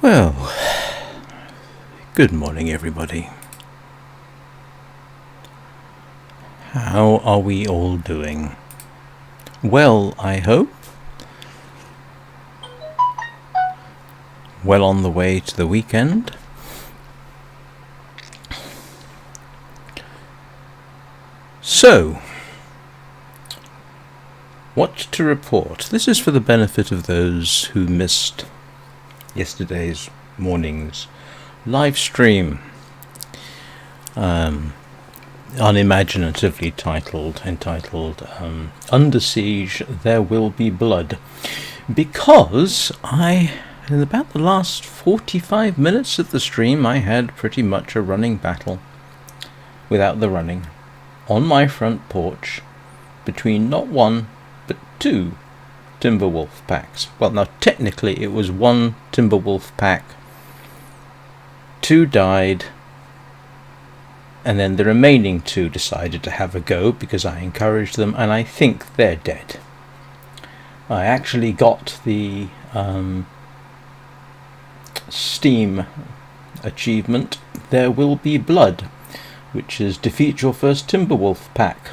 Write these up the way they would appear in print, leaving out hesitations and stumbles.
Well, good morning everybody. How are we all doing? Well, I hope. Well on the way to the weekend. So, what to report? This is for the benefit of those who missed yesterday's morning's live stream, unimaginatively entitled Under Siege There Will Be Blood, because in about the last 45 minutes of the stream I had pretty much a running battle without the running on my front porch between not one but two Timberwolf packs. Well, now technically it was one Timberwolf pack, two died, and then the remaining two decided to have a go because I encouraged them, and I think they're dead. I actually got the Steam achievement There Will Be Blood, which is defeat your first Timberwolf pack.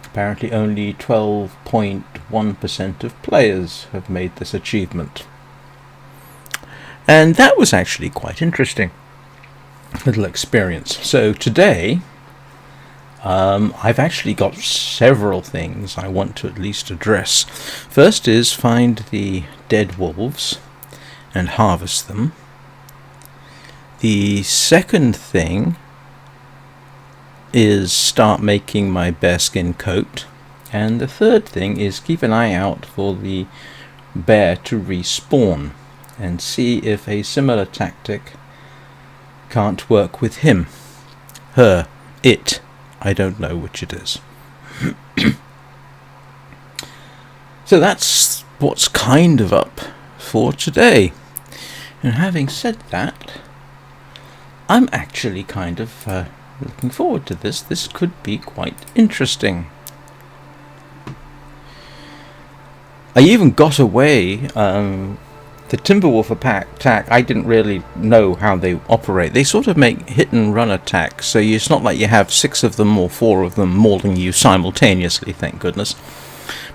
Apparently only 12.1% of players have made this achievement. And that was actually quite interesting. Little experience. So today, I've actually got several things I want to at least address. First is find the dead wolves and harvest them. The second thing is start making my bearskin coat, and the third thing is keep an eye out for the bear to respawn and see if a similar tactic can't work with him, her, it, I don't know which it is. So that's what's kind of up for today, and having said that, I'm actually kind of looking forward to this. This could be quite interesting. I even got away, the Timberwolf attack, I didn't really know how they operate. They sort of make hit and run attacks, so it's not like you have 6 of them or 4 of them mauling you simultaneously, thank goodness.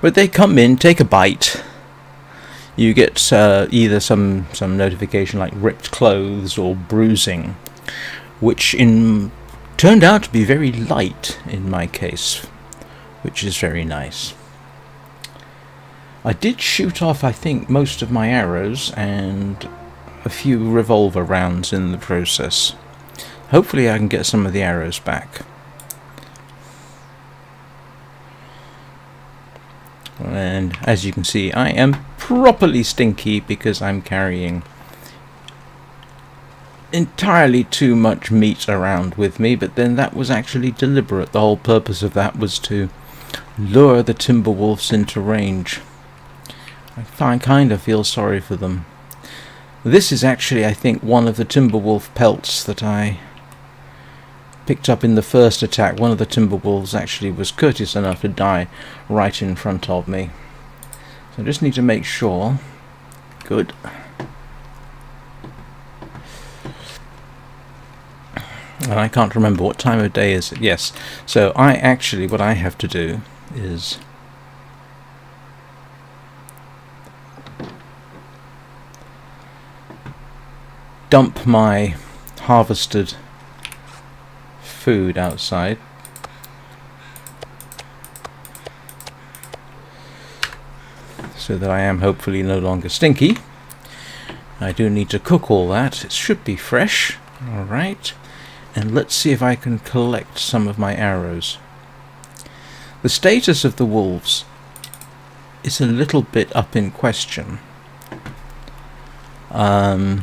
But they come in, take a bite. You get either some notification like ripped clothes or bruising, which turned out to be very light in my case, which is very nice. I did shoot off, I think, most of my arrows and a few revolver rounds in the process. Hopefully I can get some of the arrows back. And as you can see, I am properly stinky because I'm carrying entirely too much meat around with me, but then that was actually deliberate. The whole purpose of that was to lure the Timberwolves into range. I kind of feel sorry for them. This is actually, I think, one of the Timberwolf pelts that I picked up in the first attack. One of the Timberwolves actually was courteous enough to die right in front of me. So I just need to make sure. Good. And I can't remember what time of day is it. Yes. So what I have to do is dump my harvested food outside. So that I am hopefully no longer stinky. I do need to cook all that. It should be fresh. Alright. And let's see if I can collect some of my arrows. The status of the wolves is a little bit up in question. And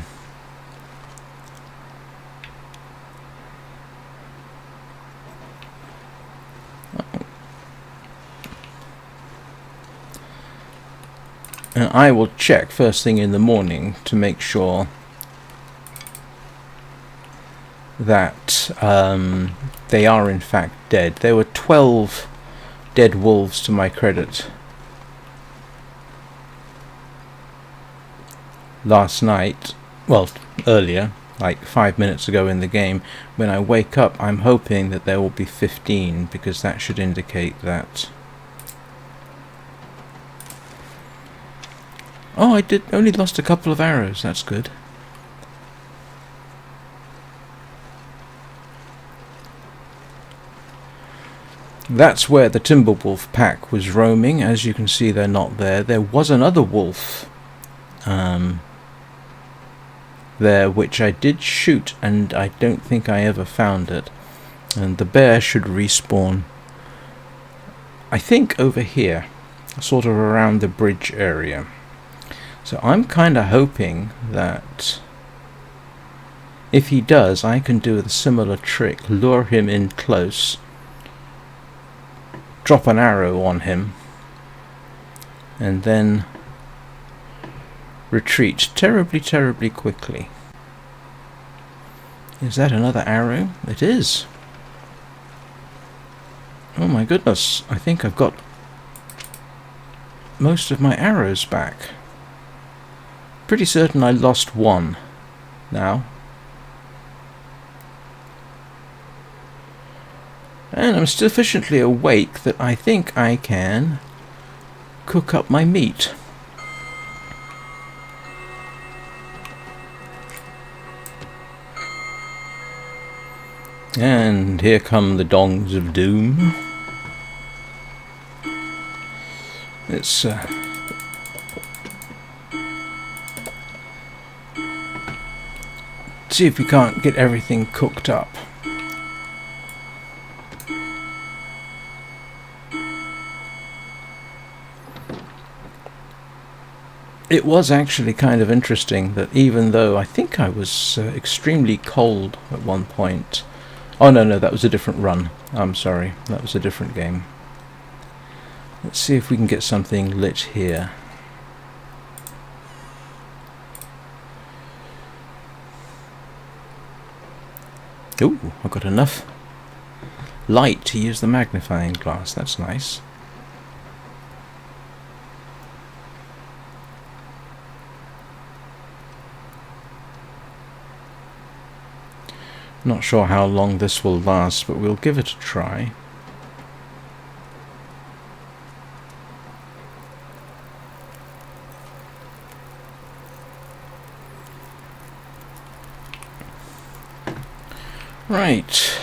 I will check first thing in the morning to make sure that they are in fact dead. There were 12 dead wolves to my credit last night, well, earlier, like 5 minutes ago in the game. When I wake up, I'm hoping that there will be 15, because that should indicate that... Oh, I did only lost a couple of arrows, that's good. That's where the Timberwolf pack was roaming. As you can see, they're not there. There was another wolf there, which I did shoot, and I don't think I ever found it. And the bear should respawn, I think, over here, sort of around the bridge area. So I'm kind of hoping that if he does, I can do a similar trick, lure him in close, drop an arrow on him, and then retreat terribly quickly. Is that another arrow? It is. Oh my goodness, I think I've got most of my arrows back. Pretty certain I lost one now. And I'm sufficiently awake that I think I can cook up my meat. And here come the dongs of doom. Let's see if we can't get everything cooked up. It was actually kind of interesting that even though I think I was extremely cold at one point... Oh no, that was a different run. I'm sorry, that was a different game. Let's see if we can get something lit here. Ooh, I've got enough light to use the magnifying glass, that's nice. Not sure how long this will last, but we'll give it a try. Right.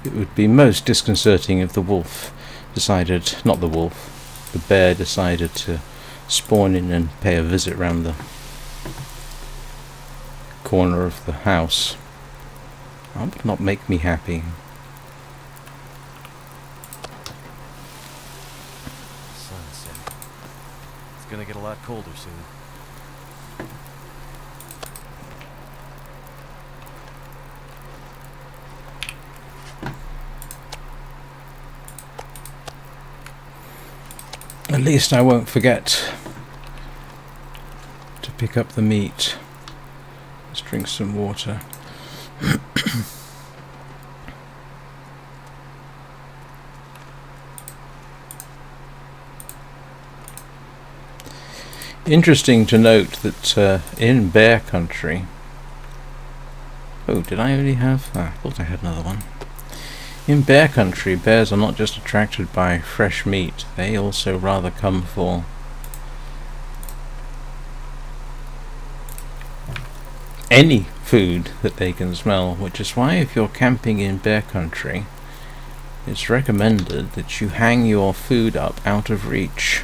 It would be most disconcerting if the wolf decided, not the wolf, the bear decided to spawn in and pay a visit round the corner of the house. That would not make me happy. Sunset. It's gonna get a lot colder soon. At least I won't forget to pick up the meat. Let's drink some water. Interesting to note that in bear country... Oh, did I already have... I thought I had another one. In bear country, bears are not just attracted by fresh meat, they also rather come for any food that they can smell, which is why if you're camping in bear country, it's recommended that you hang your food up out of reach.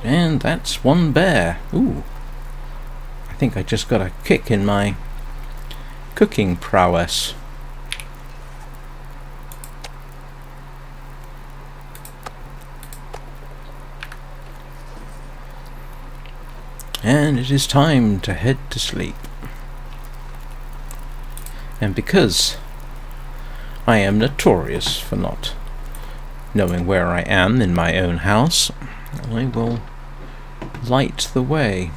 And that's one bear. Ooh. I think I just got a kick in my cooking prowess. And it is time to head to sleep. And because I am notorious for not knowing where I am in my own house, I will light the way.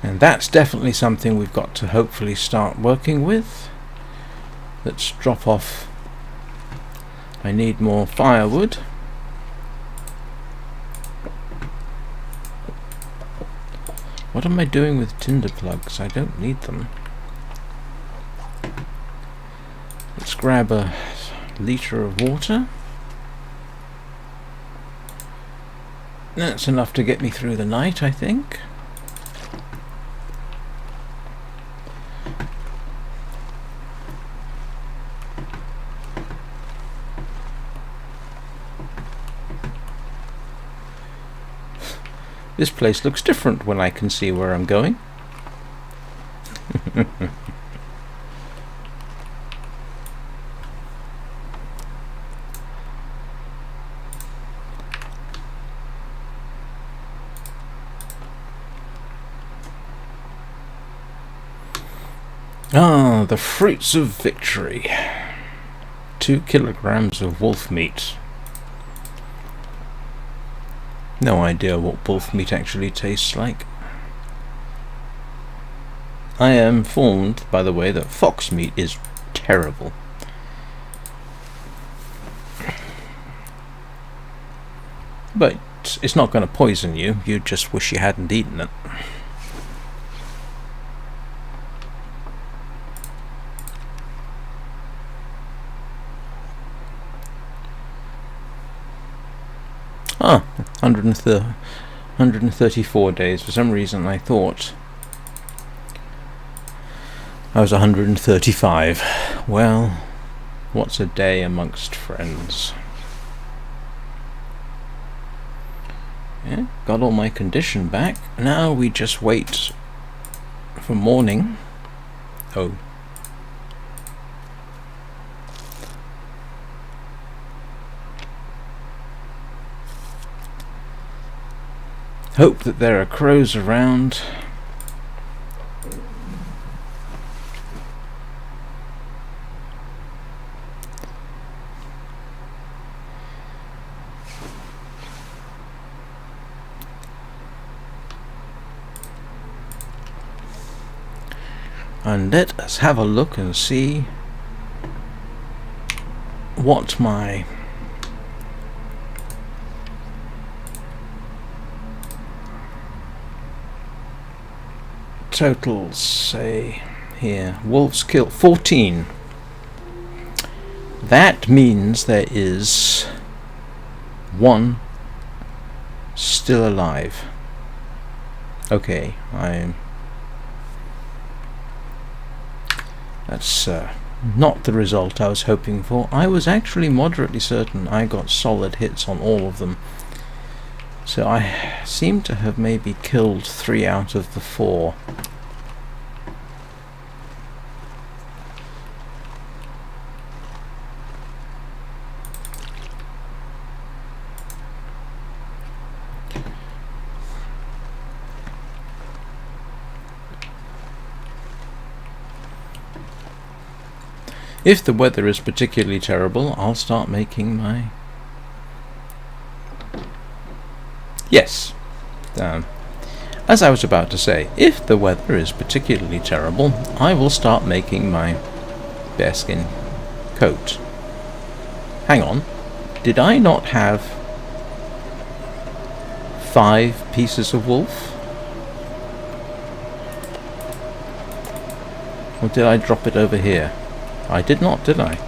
And that's definitely something we've got to hopefully start working with. Let's drop off. I need more firewood. What am I doing with tinder plugs? I don't need them. Let's grab a litre of water. That's enough to get me through the night, I think. This place looks different when I can see where I'm going. Ah, the fruits of victory. 2 kilograms of wolf meat. No idea what wolf meat actually tastes like. I am informed, by the way, that fox meat is terrible. But it's not going to poison you, you just wish you hadn't eaten it. Ah, 134 days. For some reason I thought I was 135. Well, what's a day amongst friends? Yeah, got all my condition back. Now we just wait for morning. Oh. Hope that there are crows around. And let us have a look and see what my totals say here. Wolves killed 14. That means there is 1 still alive. Okay, that's not the result I was hoping for. I was actually moderately certain I got solid hits on all of them. So I seem to have maybe killed 3 out of the 4. If the weather is particularly terrible, I'll start making my... Yes. As I was about to say, if the weather is particularly terrible, I will start making my bearskin coat. Hang on. Did I not have 5 pieces of wolf? Or did I drop it over here? I did not, did I?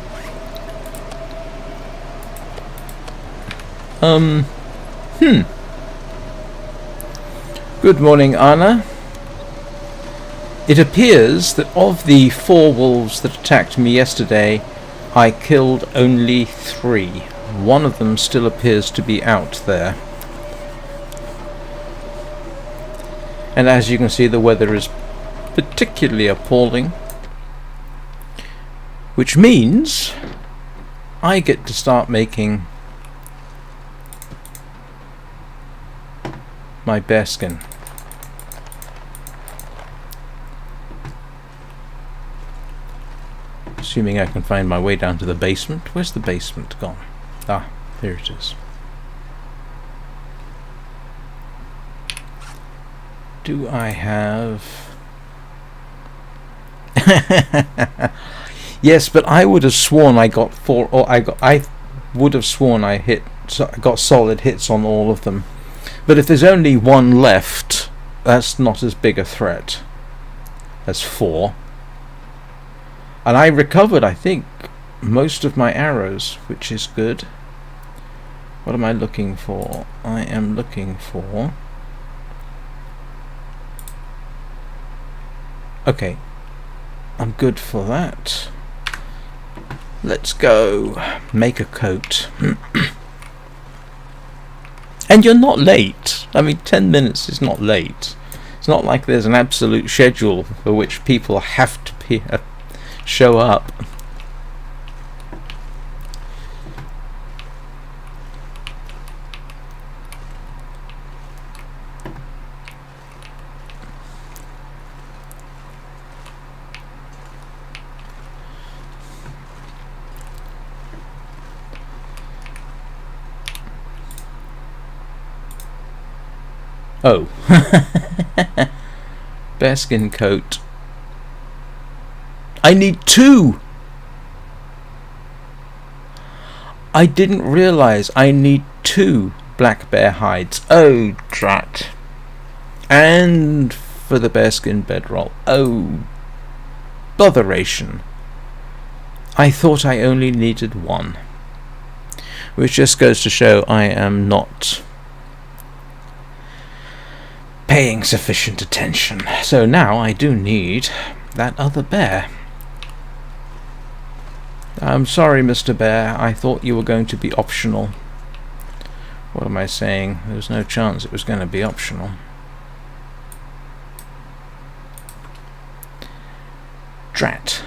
Good morning, Anna. It appears that of the 4 wolves that attacked me yesterday, I killed only 3. One of them still appears to be out there. And as you can see, the weather is particularly appalling. Which means I get to start making my bearskin. Assuming I can find my way down to the basement. Where's the basement gone? Ah, here it is. Do I have... Yes, but I would have sworn I got four, or I would have sworn I got solid hits on all of them. But if there's only one left, that's not as big a threat as 4. And I recovered, I think, most of my arrows, which is good. What am I looking for? I am looking for... Okay, I'm good for that. Let's go make a coat. And you're not late. I mean, 10 minutes is not late. It's not like there's an absolute schedule for which people have to show up. Oh. Bearskin coat. I need 2! I didn't realise I need 2 black bear hides. Oh, drat. And for the bearskin bedroll. Oh, botheration. I thought I only needed 1. Which just goes to show I am not paying sufficient attention. So now I do need that other bear. I'm sorry, Mr. Bear. I thought you were going to be optional. What am I saying? There was no chance it was going to be optional. Drat.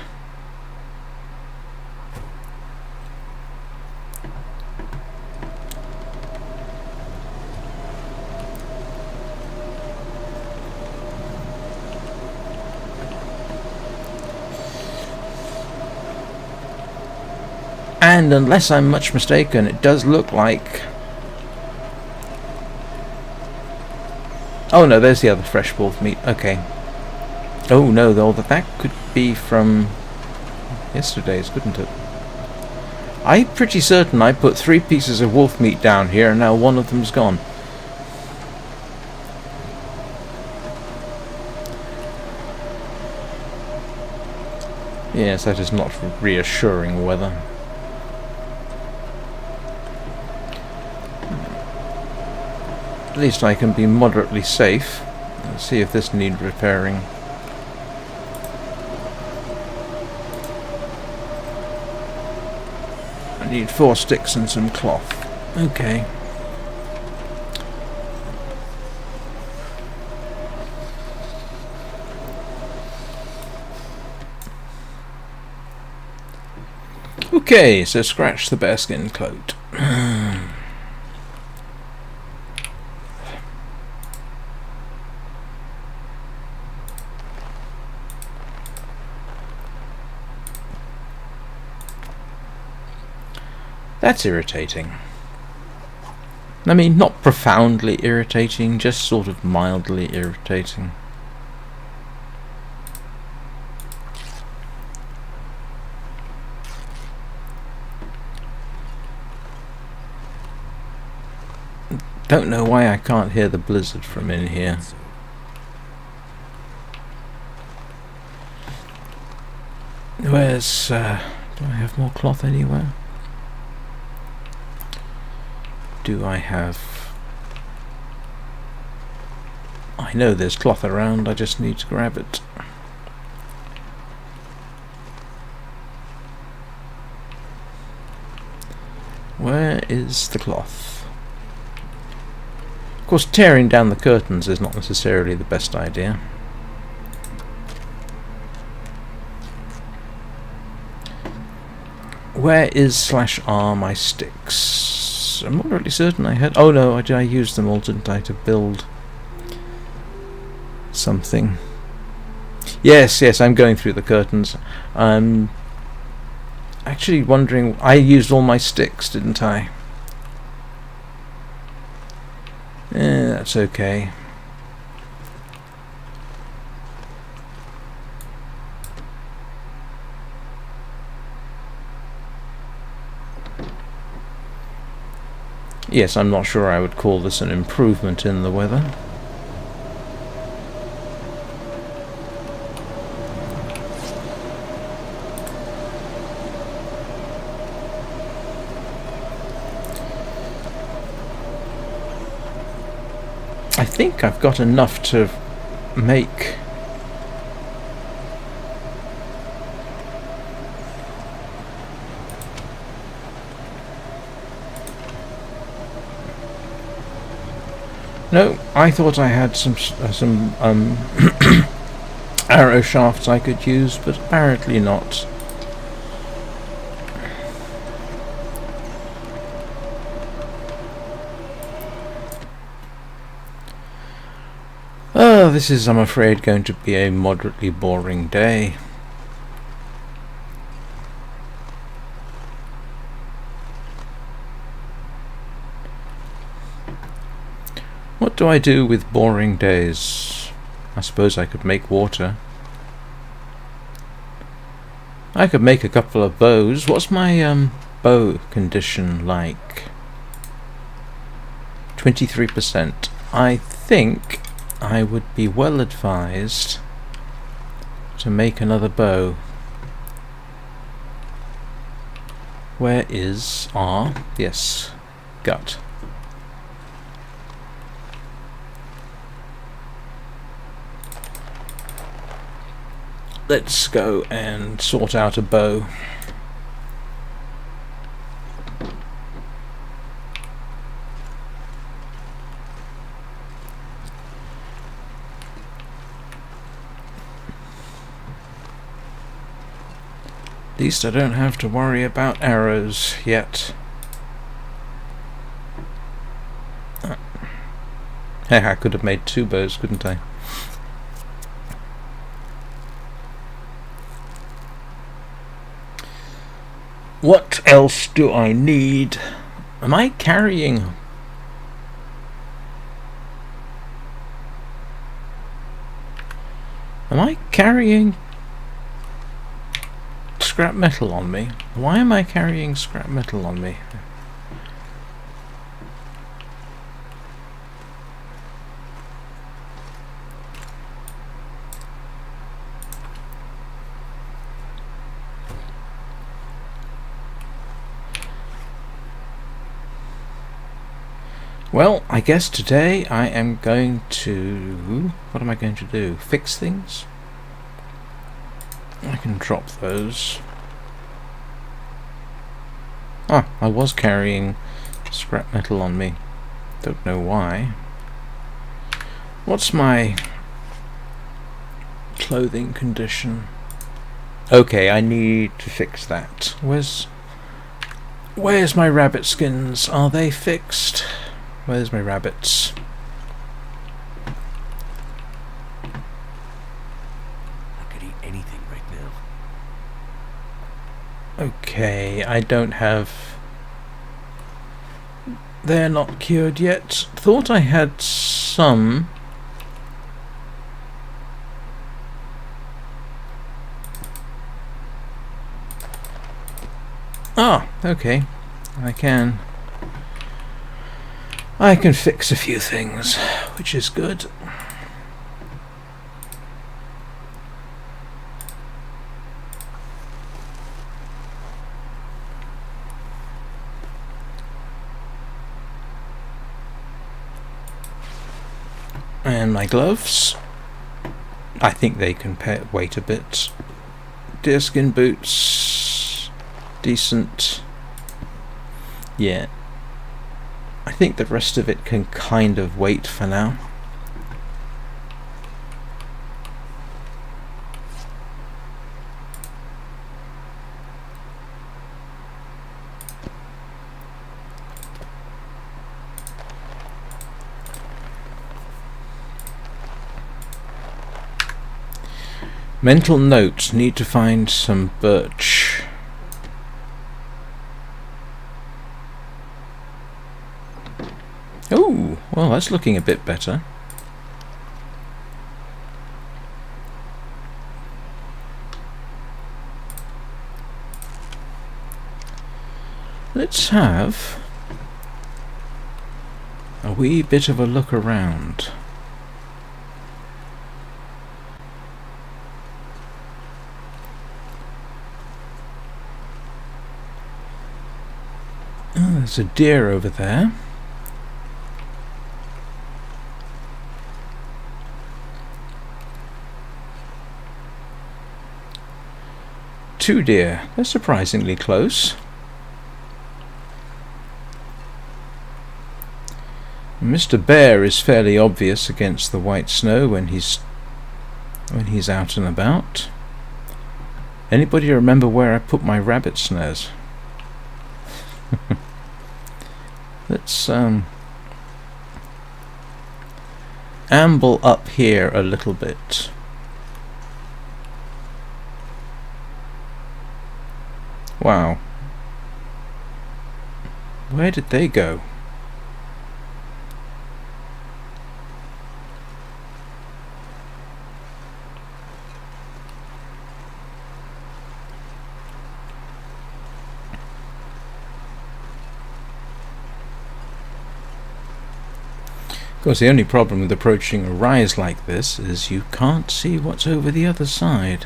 And unless I'm much mistaken, it does look like... Oh no, there's the other fresh wolf meat. Okay. Oh no, though, that could be from yesterday's, couldn't it? I'm pretty certain I put 3 pieces of wolf meat down here and now one of them's gone. Yes, that is not reassuring weather. At least I can be moderately safe. Let's see if this needs repairing. I need 4 sticks and some cloth. Okay. Okay, so scratch the bearskin coat. That's irritating. I mean, not profoundly irritating, just sort of mildly irritating. Don't know why I can't hear the blizzard from in here. Where's... do I have more cloth anywhere? Do I have... I know there's cloth around, I just need to grab it. Where is the cloth? Of course, tearing down the curtains is not necessarily the best idea. Where is /R my sticks? I'm not really certain I had... Oh no, I used them all, didn't I, to build something. Yes, I'm going through the curtains. I'm actually wondering... I used all my sticks, didn't I? That's okay. Yes, I'm not sure I would call this an improvement in the weather. I think I've got enough to make... No, I thought I had some arrow shafts I could use, but apparently not. Oh, this is, I'm afraid, going to be a moderately boring day. What do I do with boring days? I suppose I could make water. I could make a couple of bows. What's my bow condition like? 23%. I think I would be well advised to make another bow. Where is R? Yes, gut. Let's go and sort out a bow. At least I don't have to worry about arrows yet. Heck, I could have made 2 bows, couldn't I? What else do I need? Am I carrying... scrap metal on me? Why am I carrying scrap metal on me? Well, I guess today I am going to... What am I going to do? Fix things? I can drop those. Ah, I was carrying scrap metal on me. Don't know why. What's my clothing condition? Okay, I need to fix that. Where's my rabbit skins? Are they fixed? Where's my rabbits? I could eat anything right now. Okay, I don't have... They're not cured yet. Thought I had some... Ah, okay. I can fix a few things, which is good. And my gloves. I think they can wait a bit. Deerskin boots. Decent. Yeah. I think the rest of it can kind of wait for now. Mental note, need to find some birch. Oh, well, that's looking a bit better. Let's have a wee bit of a look around. Oh, there's a deer over there. Two deer. They're surprisingly close. Mr. Bear is fairly obvious against the white snow when he's out and about. Anybody remember where I put my rabbit snares? Let's amble up here a little bit. Wow. Where did they go? Of course, the only problem with approaching a rise like this is you can't see what's over the other side.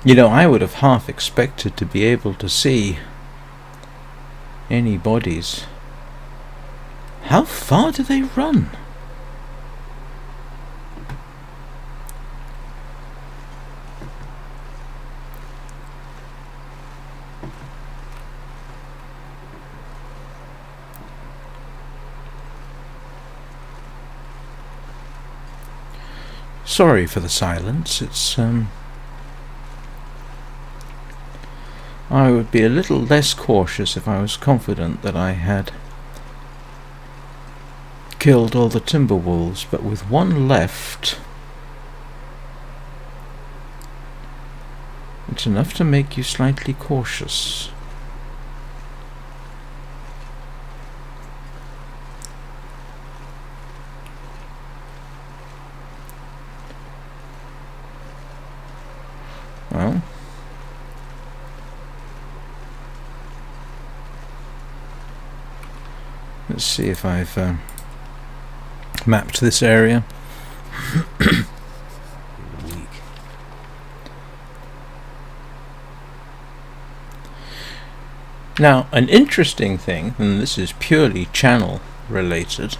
You know, I would have half expected to be able to see any bodies. How far do they run? Sorry for the silence. It's I would be a little less cautious if I was confident that I had killed all the timber wolves, but with one left, it's enough to make you slightly cautious. Well, let's see if I've mapped this area. Weak. Now, an interesting thing, and this is purely channel related,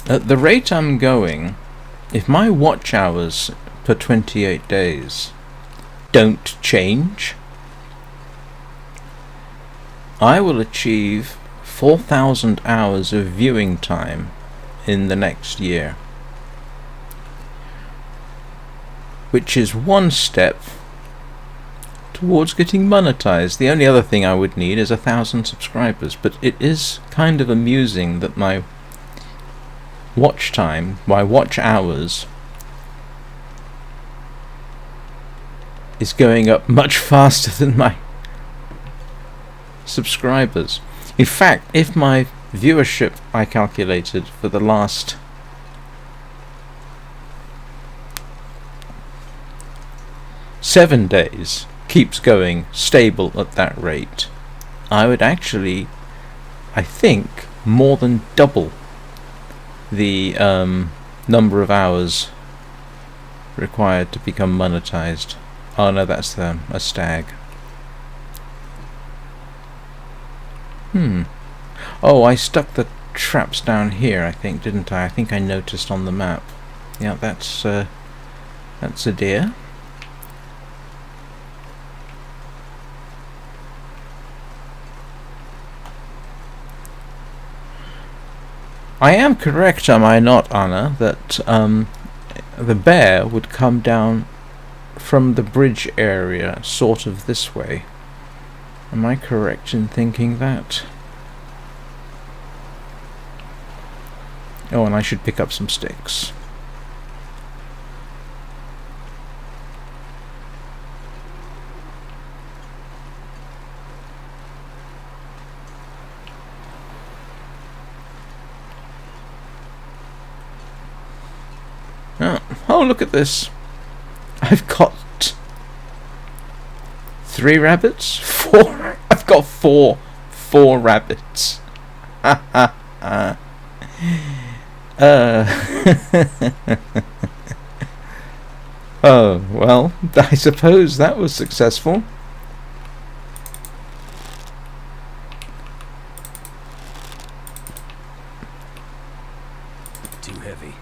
at the rate I'm going, if my watch hours per 28 days don't change, I will achieve 4,000 hours of viewing time in the next year, which is one step towards getting monetized. The only other thing I would need is 1,000 subscribers, but it is kind of amusing that my watch time, my watch hours, is going up much faster than my subscribers. In fact, if my viewership I calculated for the last seven days keeps going stable at that rate, I would actually, I think, more than double the number of hours required to become monetized Oh no, that's a stag. Oh, I stuck the traps down here, I think, didn't I? I think I noticed on the map. Yeah, that's a deer. I am correct, am I not, Anna, that the bear would come down from the bridge area, sort of this way? Am I correct in thinking that? Oh, and I should pick up some sticks. Oh, look at this. I've got 3 rabbits? 4? I've got 4 rabbits. Ha ha ha. Oh, well, I suppose that was successful. Too heavy.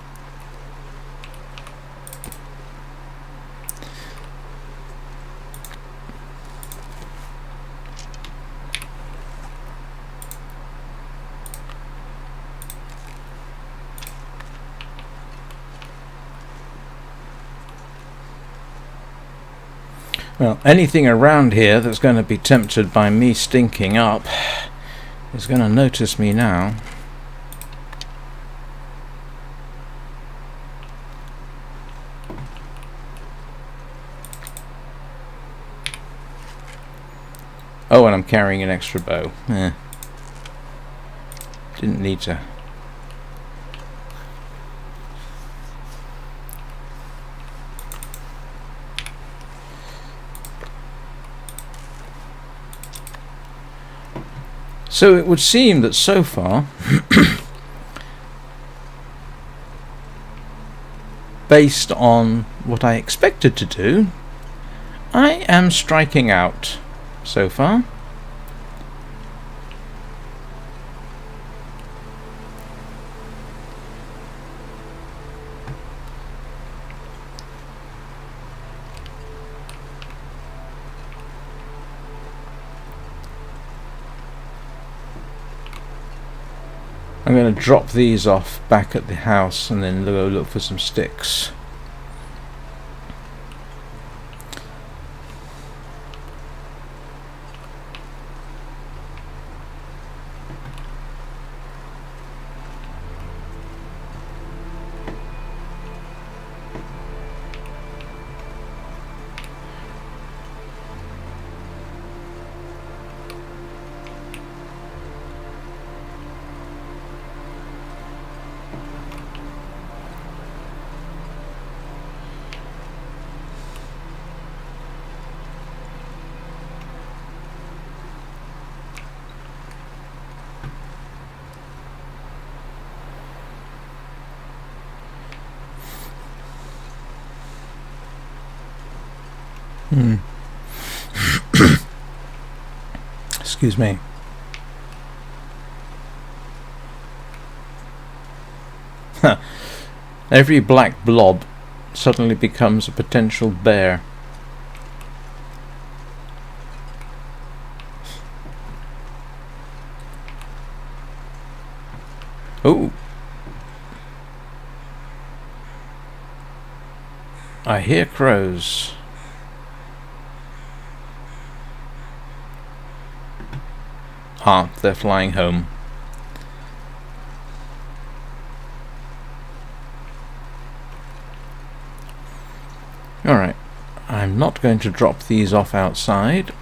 Well, anything around here that's going to be tempted by me stinking up is going to notice me now. Oh, and I'm carrying an extra bow. Didn't need to. So it would seem that so far, based on what I expected to do, I am striking out so far. I'm going to drop these off back at the house and then go look for some sticks. Excuse me. Every black blob suddenly becomes a potential bear. Oh, I hear crows. Ah, they're flying home. Alright, I'm not going to drop these off outside.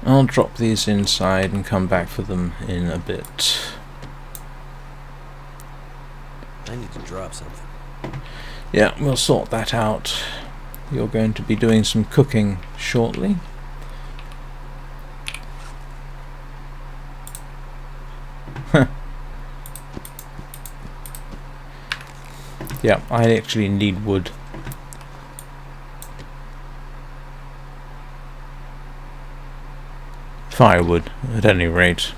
I'll drop these inside and come back for them in a bit. I need to drop something. Yeah, we'll sort that out. You're going to be doing some cooking shortly. Yeah, I actually need wood. Firewood, at any rate.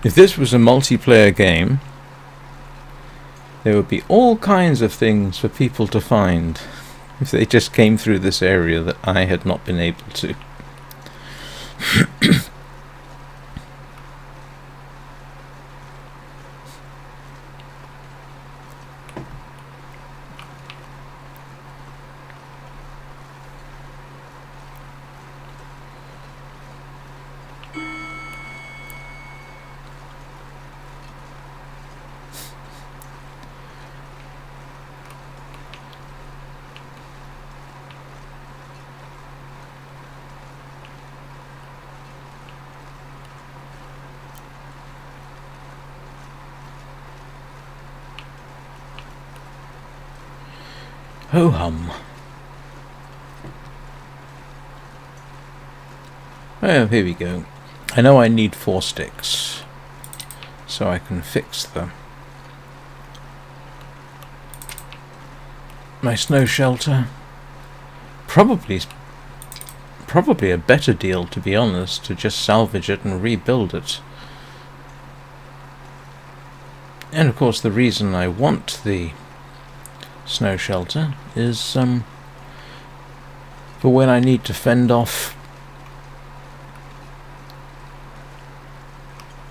If this was a multiplayer game, there would be all kinds of things for people to find if they just came through this area that I had not been able to. Ho hum. Oh, here we go. I know I need 4 sticks, so I can fix my snow shelter. Probably a better deal, to be honest, to just salvage it and rebuild it. And of course the reason I want the snow shelter is for when I need to fend off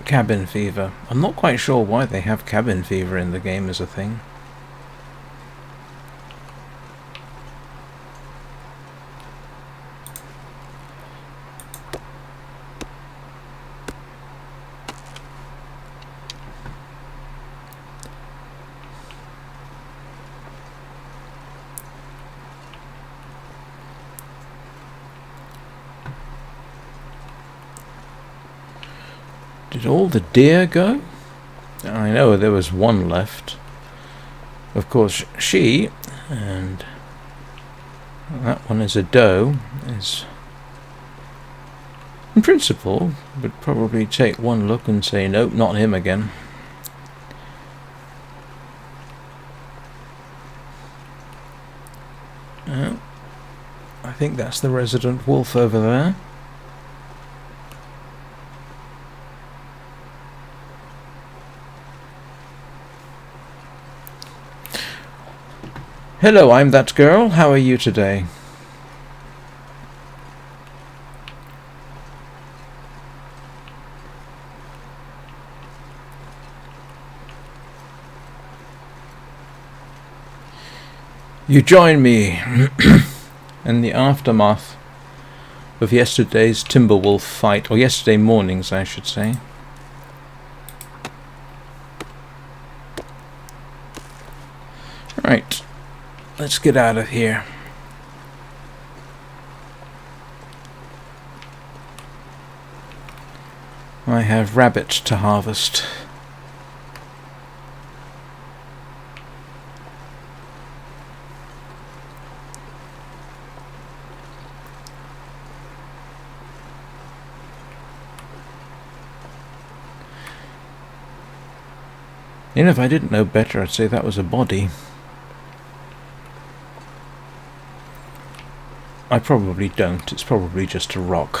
cabin fever. I'm not quite sure why they have cabin fever in the game as a thing. Did all the deer go? I know there was one left. Of course, she, and that one is a doe, is in principle would probably take one look and say, nope, not him again. I think that's the resident wolf over there. Hello, I'm that girl. How are you today? You join me in the aftermath of yesterday's Timberwolf fight, or yesterday morning's, I should say. Right. Let's get out of here. I have rabbit to harvest. And if I didn't know better, I'd say that was a body. I probably don't. It's probably just a rock.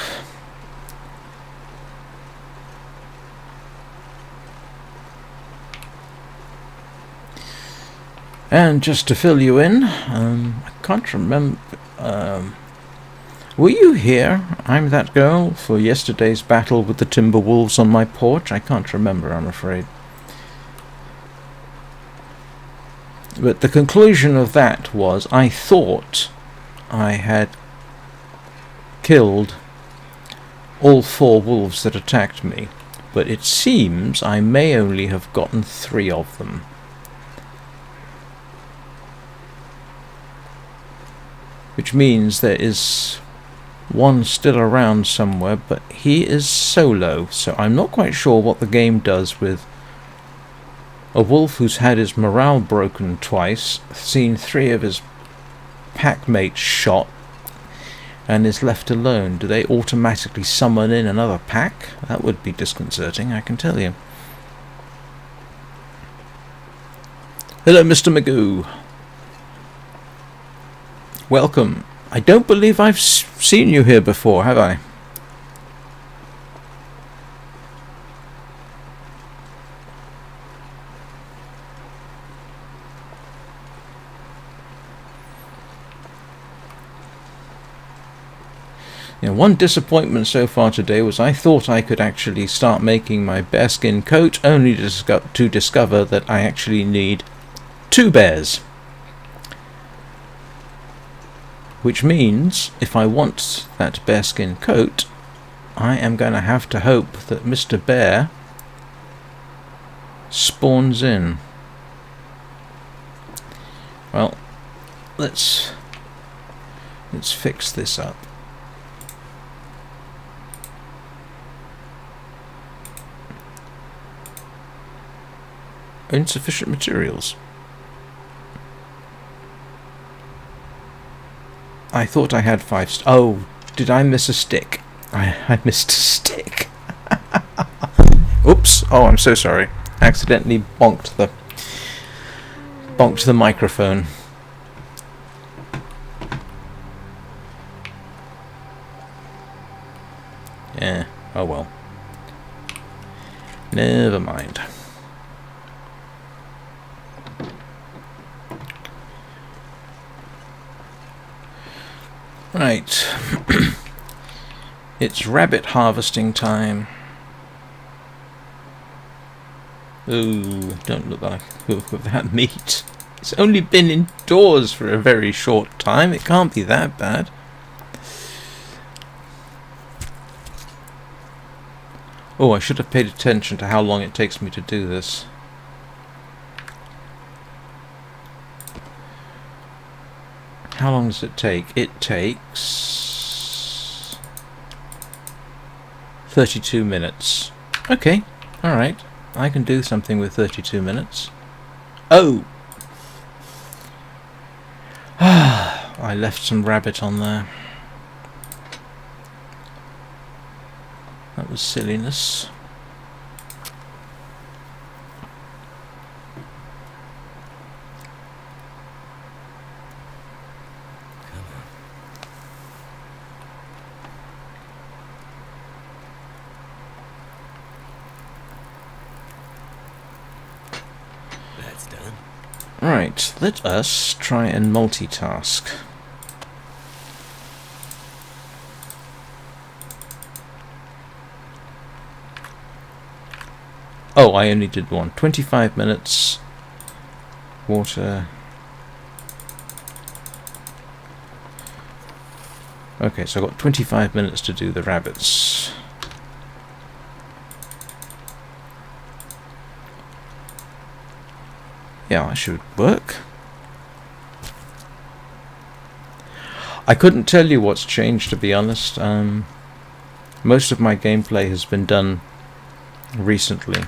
And just to fill you in, I can't remember. Were you here? I'm that girl for yesterday's battle with the timber wolves on my porch. I can't remember, I'm afraid. But the conclusion of that was, I thought I had killed all 4 wolves that attacked me, but it seems I may only have gotten 3 of them. which means there is one still around somewhere, but he is solo, so I'm not quite sure what the game does with a wolf who's had his morale broken twice, seen 3 of his pack mates shot, and is left alone. Do they automatically summon in another pack? That would be disconcerting, I can tell you. Hello, Mr. Magoo. Welcome. I don't believe I've seen you here before, have I? One disappointment so far today was I thought I could actually start making my bearskin coat, only to discover that I actually need 2 bears. Which means, if I want that bearskin coat, I am going to have to hope that Mr. Bear spawns in. Well, let's fix this up. Insufficient materials. I thought I had 5 oh, did I miss a stick? I missed a stick. Oops. Oh, I'm so sorry. Accidentally bonked the microphone. Yeah, oh well. Never mind. Right. It's rabbit harvesting time. Ooh, don't look like that meat. It's only been indoors for a very short time. It can't be that bad. Oh, I should have paid attention to how long it takes me to do this. How long does it take? It takes 32 minutes. Okay, alright. I can do something with 32 minutes. Oh! I left some rabbit on there. That was silliness. That's done. Right, let us try and multitask. Oh, I only did one. 25 minutes. Water. Okay, so I've got 25 minutes to do the rabbits. Yeah, that should work. I couldn't tell you what's changed, to be honest. Most of my gameplay has been done recently.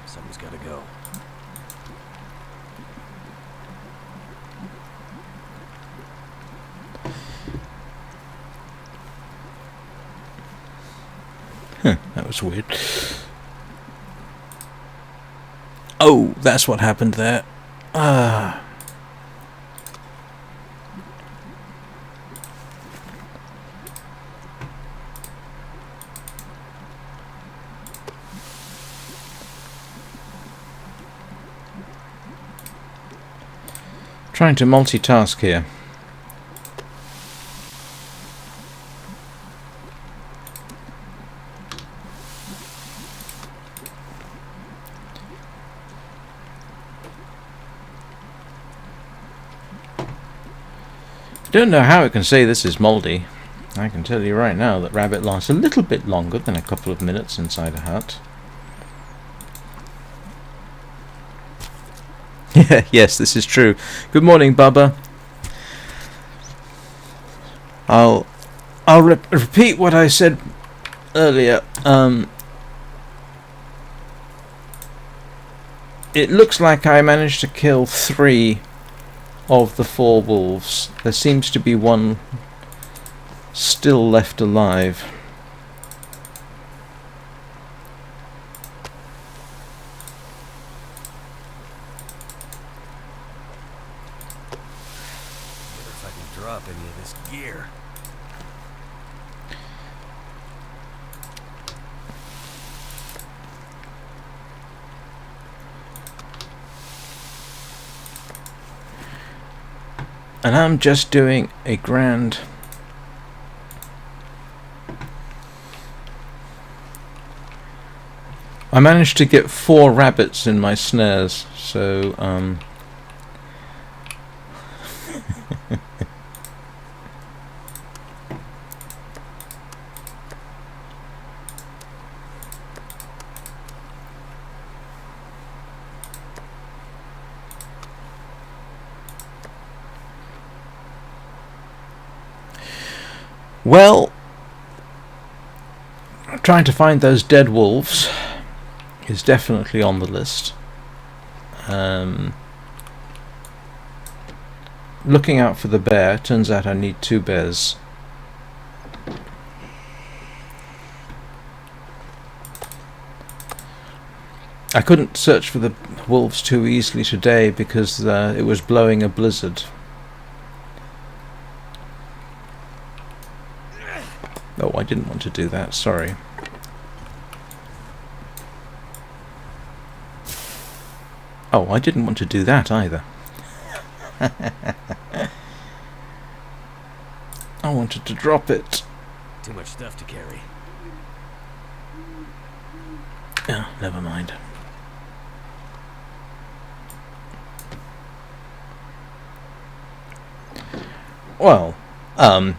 Something's gotta go. That was weird. Oh, that's what happened there. Ah. Trying to multitask here. Don't know how it can say this is mouldy. I can tell you right now that rabbit lasts a little bit longer than a couple of minutes inside a hut. Yes, this is true. Good morning, Bubba. I'll repeat what I said earlier. It looks like I managed to kill 3 of the 4 wolves. There seems to be one still left alive. Wonder if I can drop any of this gear. And I'm just doing a grand I managed to get 4 rabbits in my snares, so well, trying to find those dead wolves is definitely on the list. Looking out for the bear. Turns out I need 2 bears. I couldn't search for the wolves too easily today because it was blowing a blizzard. Oh, I didn't want to do that, sorry. Oh, I didn't want to do that either. I wanted to drop it. Too much stuff to carry. Oh, never mind. Well,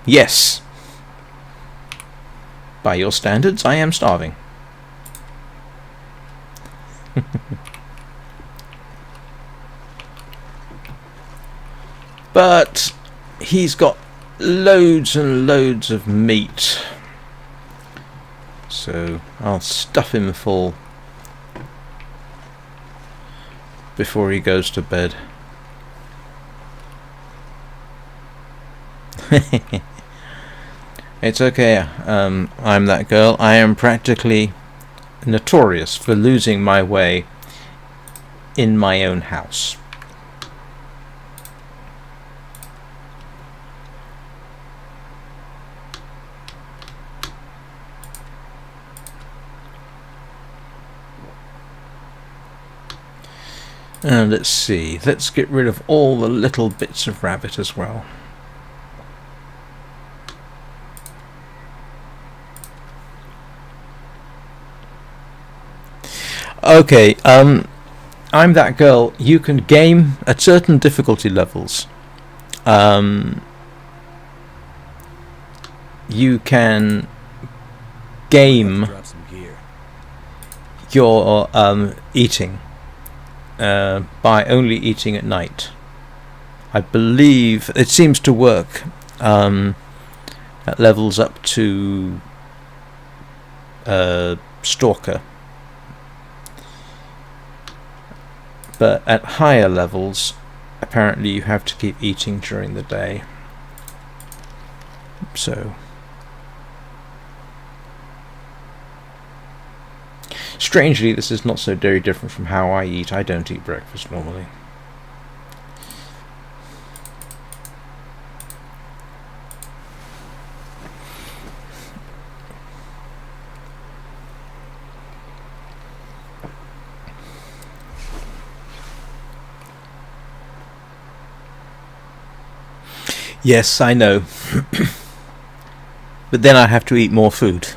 yes. By your standards, I am starving. But he's got loads and loads of meat, so I'll stuff him full before he goes to bed. It's okay, I'm that girl. I am practically notorious for losing my way in my own house. And let's see, let's get rid of all the little bits of rabbit as well. Okay, I'm that girl. You can game at certain difficulty levels. You can game Drop some gear. your eating by only eating at night. I believe it seems to work at levels up to Stalker. But at higher levels, apparently you have to keep eating during the day. So Strangely, this is not so very different from how I eat. I don't eat breakfast normally. Yes, I know. But then I have to eat more food.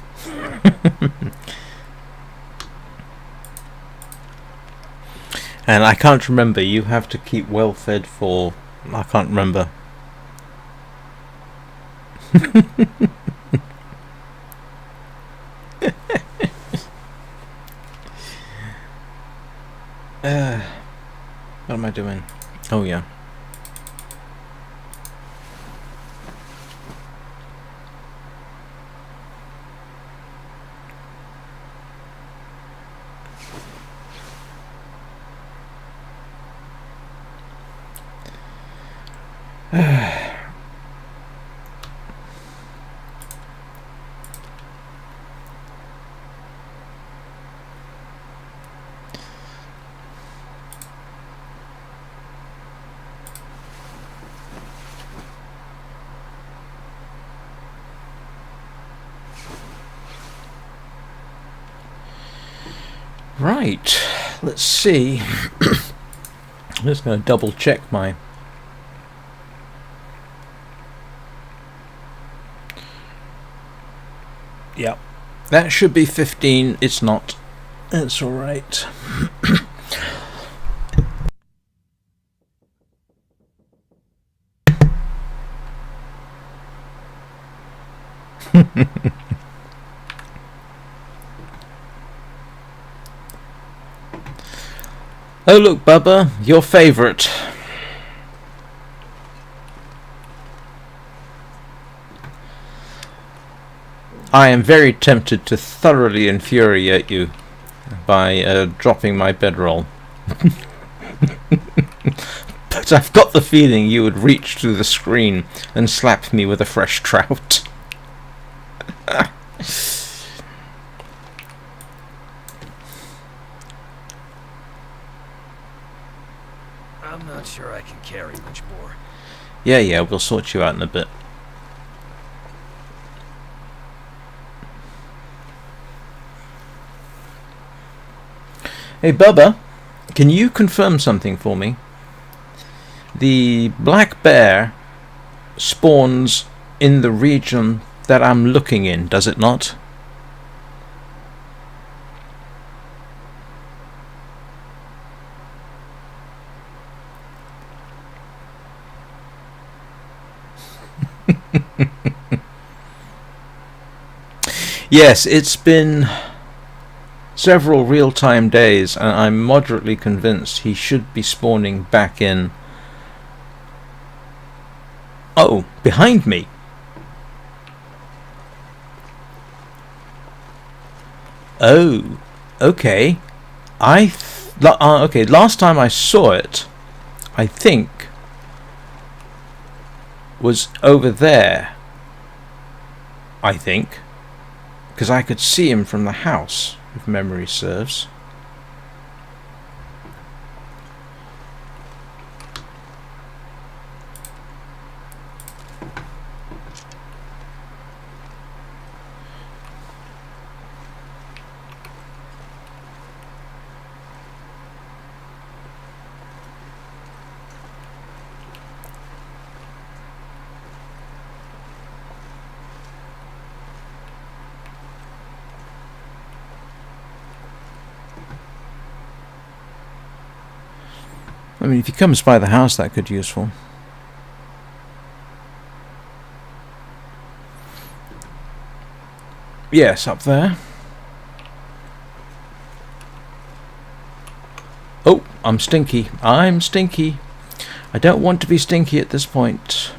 And I can't remember, you have to keep well fed for... I can't remember. What am I doing? Oh yeah. Right, let's see. I'm just going to double check my... Yep, that should be 15. It's not. It's alright. Oh look, Bubba, your favourite. I am very tempted to thoroughly infuriate you by dropping my bedroll. But I've got the feeling you would reach through the screen and slap me with a fresh trout. I'm not sure I can carry much more. Yeah, we'll sort you out in a bit. Hey Bubba, can you confirm something for me? The black bear spawns in the region that I'm looking in, does it not? Yes, it's been several real-time days and I'm moderately convinced he should be spawning back in. Oh, behind me. Oh, okay. Okay, last time I saw it, I think, was over there. I think. Because I could see him from the house, if memory serves. I mean, if he comes by the house, that could be useful. Yes, up there. Oh, I'm stinky. I'm stinky. I don't want to be stinky at this point.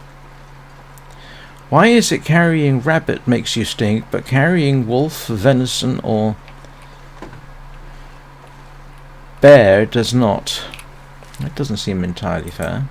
Why is it carrying rabbit makes you stink, but carrying wolf, venison, or bear does not? That doesn't seem entirely fair.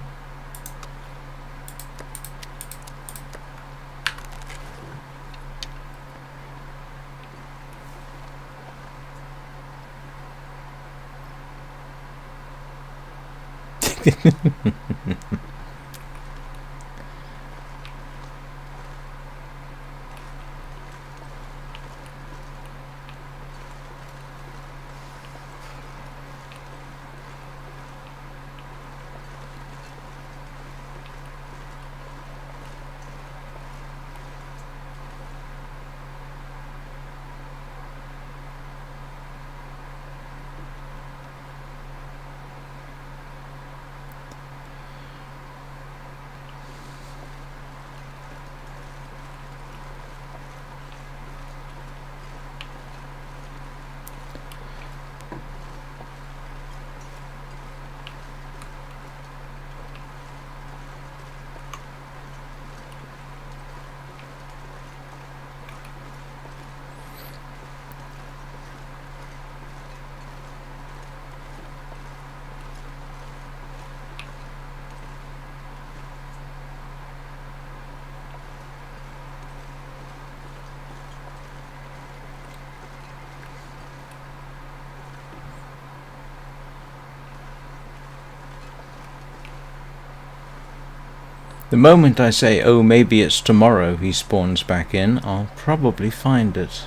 The moment I say, oh, maybe it's tomorrow he spawns back in, I'll probably find it.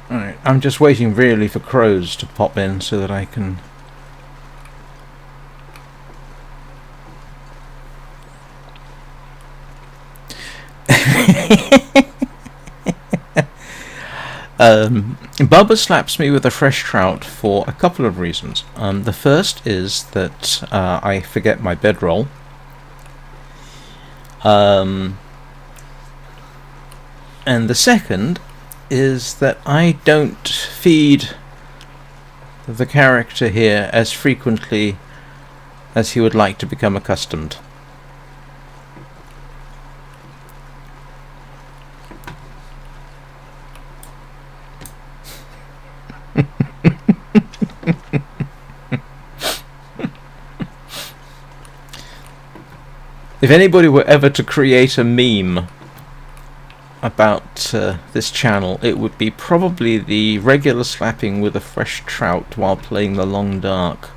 Alright, I'm just waiting really for crows to pop in so that I can... Bubba slaps me with a fresh trout for a couple of reasons. The first is that I forget my bedroll. And the second is that I don't feed the character here as frequently as he would like to become accustomed. If anybody were ever to create a meme about this channel, it would be probably the regular slapping with a fresh trout while playing the long dark.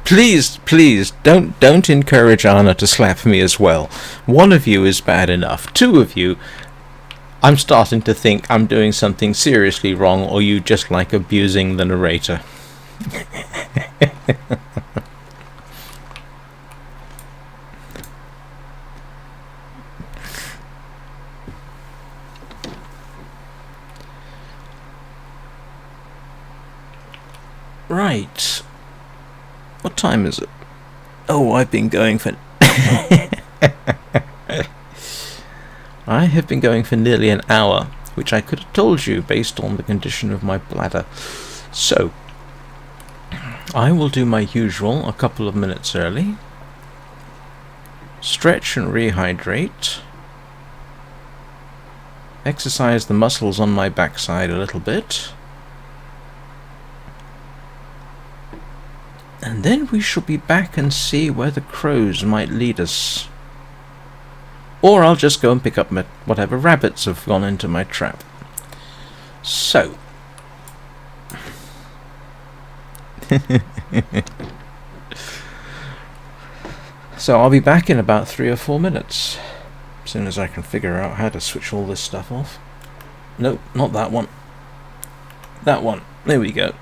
Please, don't encourage Anna to slap me as well. One of you is bad enough. Two of you, I'm starting to think I'm doing something seriously wrong, or you just like abusing the narrator. Right. What time is it? Oh, I've been going for... I have been going for nearly an hour, which I could have told you based on the condition of my bladder. So, I will do my usual a couple of minutes early. Stretch and rehydrate. Exercise the muscles on my backside a little bit. And then we shall be back and see where the crows might lead us. Or I'll just go and pick up whatever rabbits have gone into my trap. So. So I'll be back in about 3 or 4 minutes. As soon as I can figure out how to switch all this stuff off. Nope, not that one. That one. There we go.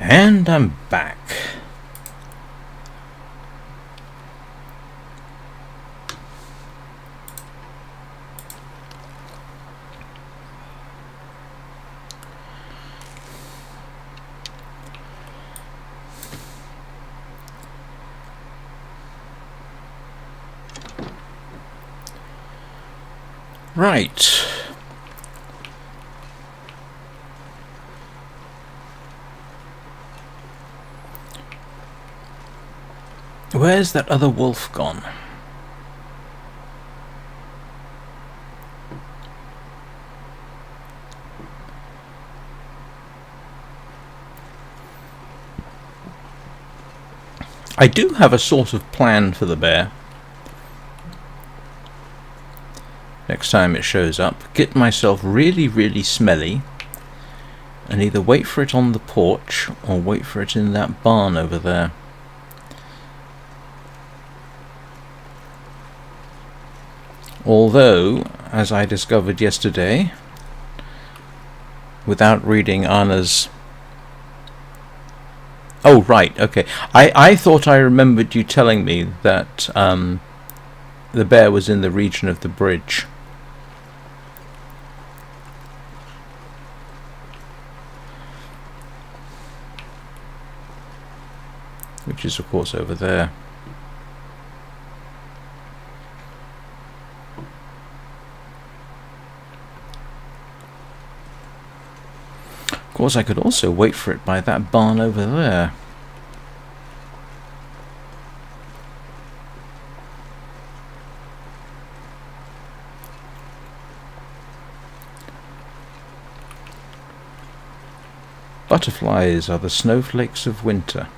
And I'm back. Right. Where's that other wolf gone? I do have a sort of plan for the bear. Next time it shows up, get myself really, really smelly and either wait for it on the porch or wait for it in that barn over there. Although, as I discovered yesterday, without reading Anna's... Oh, right, okay. I thought I remembered you telling me that the bear was in the region of the bridge. Which is, of course, over there. Of course, I could also wait for it by that barn over there. Butterflies are the snowflakes of winter.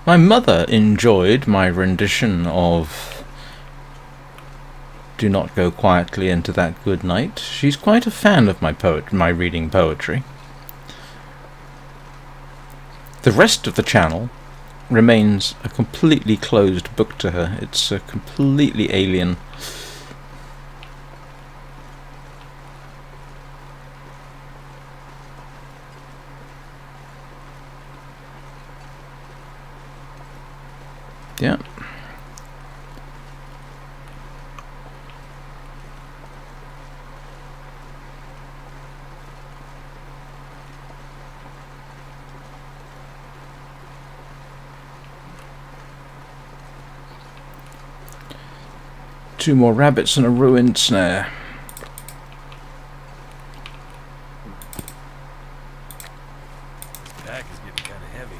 My mother enjoyed my rendition of Do Not Go Quietly Into That Good Night. She's quite a fan of my reading poetry. The rest of the channel remains a completely closed book to her. It's completely alien. Yeah. Two more rabbits and a ruined snare. Pack is getting kind of heavy.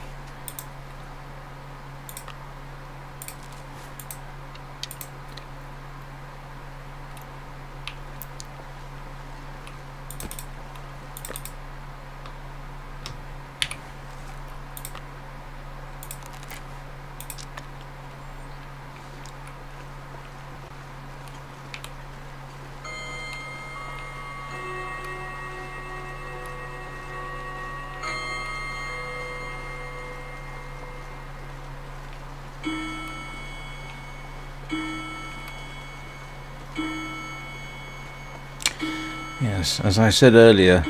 Yes, as I said earlier,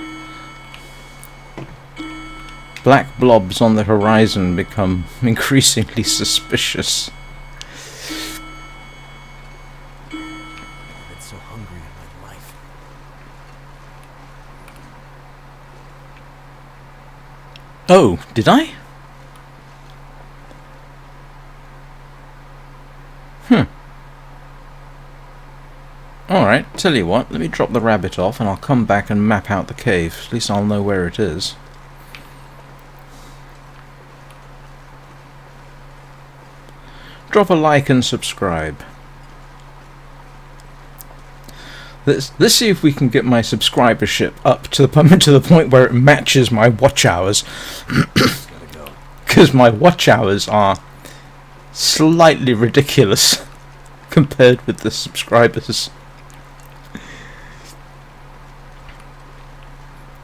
black blobs on the horizon become increasingly suspicious. I've been so hungry in my life. Oh, did I? Alright, tell you what, let me drop the rabbit off and I'll come back and map out the cave. At least I'll know where it is. Drop a like and subscribe. Let's see if we can get my subscribership up to the point where it matches my watch hours. Because my watch hours are slightly ridiculous compared with the subscribers.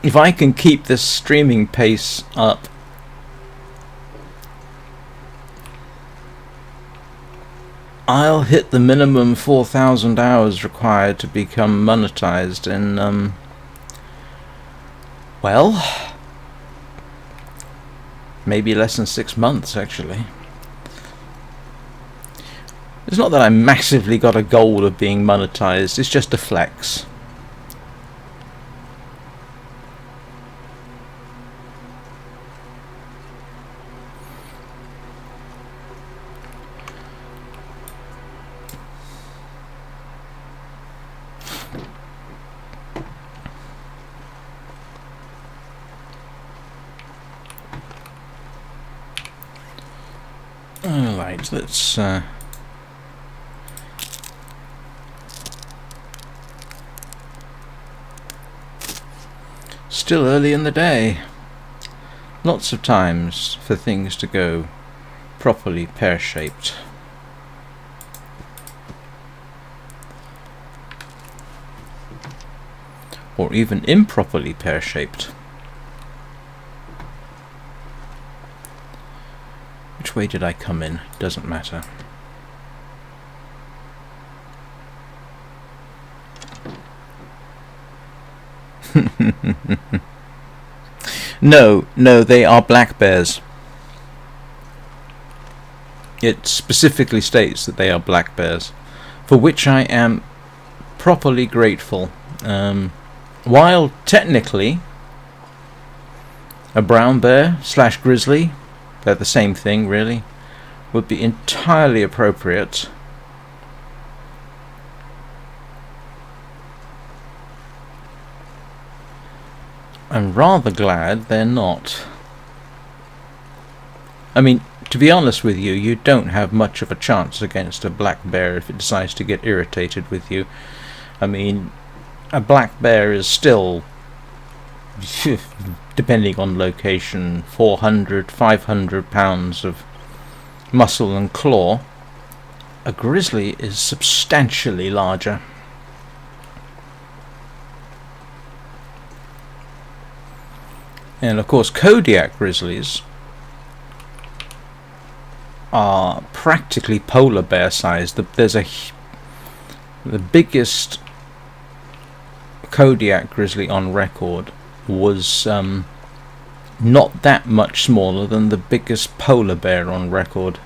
If I can keep this streaming pace up, I'll hit the minimum 4,000 hours required to become monetized in, well, maybe less than 6 months, actually. It's not that I massively got a goal of being monetized, it's just a flex. Alright, let's still early in the day. Lots of times for things to go properly pear-shaped. Or even improperly pear-shaped. Which way did I come in? Doesn't matter. No, they are black bears. It specifically states that they are black bears, for which I am properly grateful. While technically a brown bear / grizzly, they're the same thing really, would be entirely appropriate. I'm rather glad they're not. I mean, to be honest with you, you don't have much of a chance against a black bear if it decides to get irritated with you. I mean, a black bear is still, depending on location, 400, 500 pounds of muscle and claw. A grizzly is substantially larger. And of course Kodiak grizzlies are practically polar bear sized. The biggest Kodiak grizzly on record was not that much smaller than the biggest polar bear on record.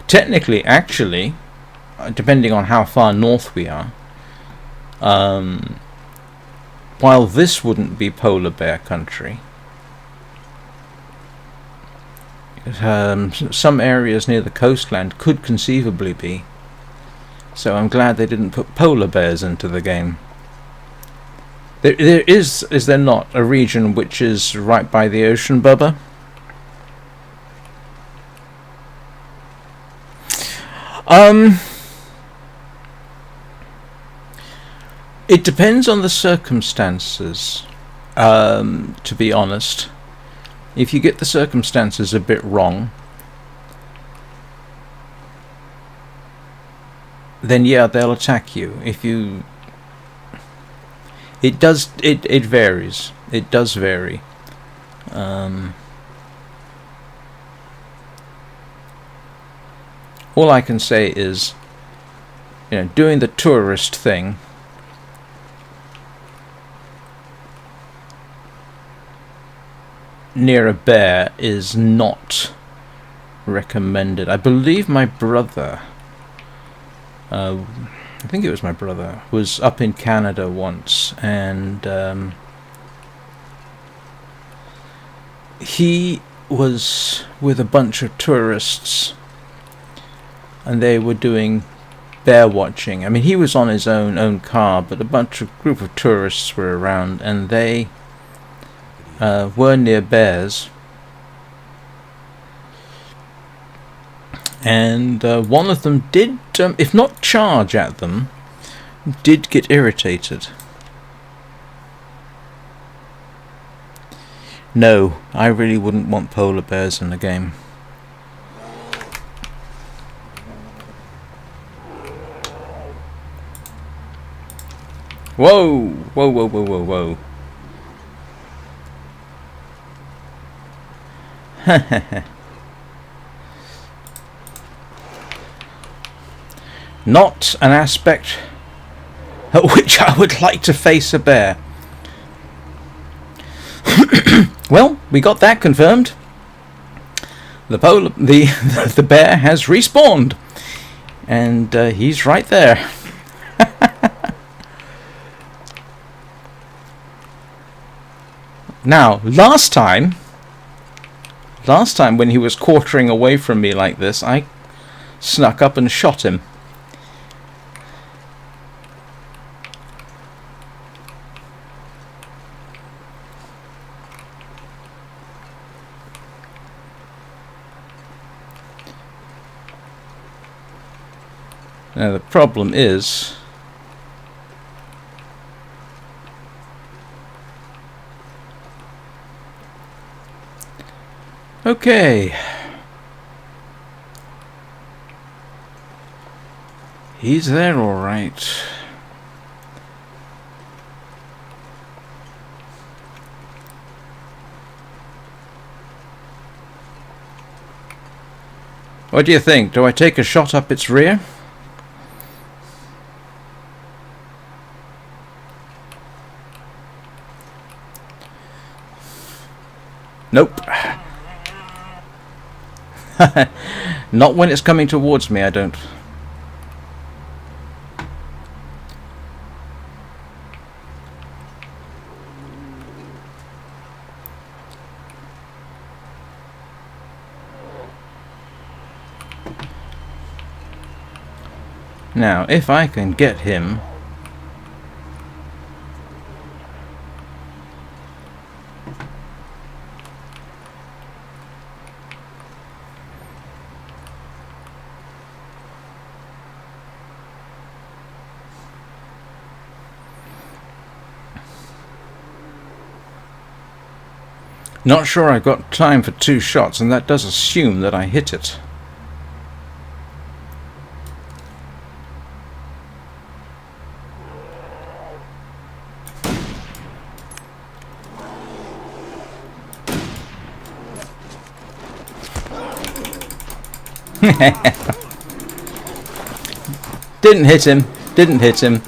Technically, actually, depending on how far north we are, while this wouldn't be polar bear country, some areas near the coastland could conceivably be. So I'm glad they didn't put polar bears into the game. There is there not a region which is right by the ocean, Bubba? It depends on the circumstances, to be honest. If you get the circumstances a bit wrong, then yeah, they'll attack you. If you... It varies. It does vary. All I can say is, doing the tourist thing, near a bear is not recommended. I believe my brother, I think it was my brother, was up in Canada once, and he was with a bunch of tourists, and they were doing bear watching. I mean, he was on his own car, but a group of tourists were around, and they were near bears, and one of them did, if not charge at them, did get irritated. No, I really wouldn't want polar bears in the game. Whoa! Whoa, whoa, whoa, whoa, whoa. Not an aspect at which I would like to face a bear. Well, we got that confirmed. The bear has respawned, and he's right there. Now, last time when he was quartering away from me like this, I snuck up and shot him. Now the problem is, okay, he's there all right. What do you think? Do I take a shot up its rear? Nope. Not when it's coming towards me, I don't. Now, if I can get him... Not sure I've got time for 2 shots, and that does assume that I hit it. Didn't hit him. Didn't hit him.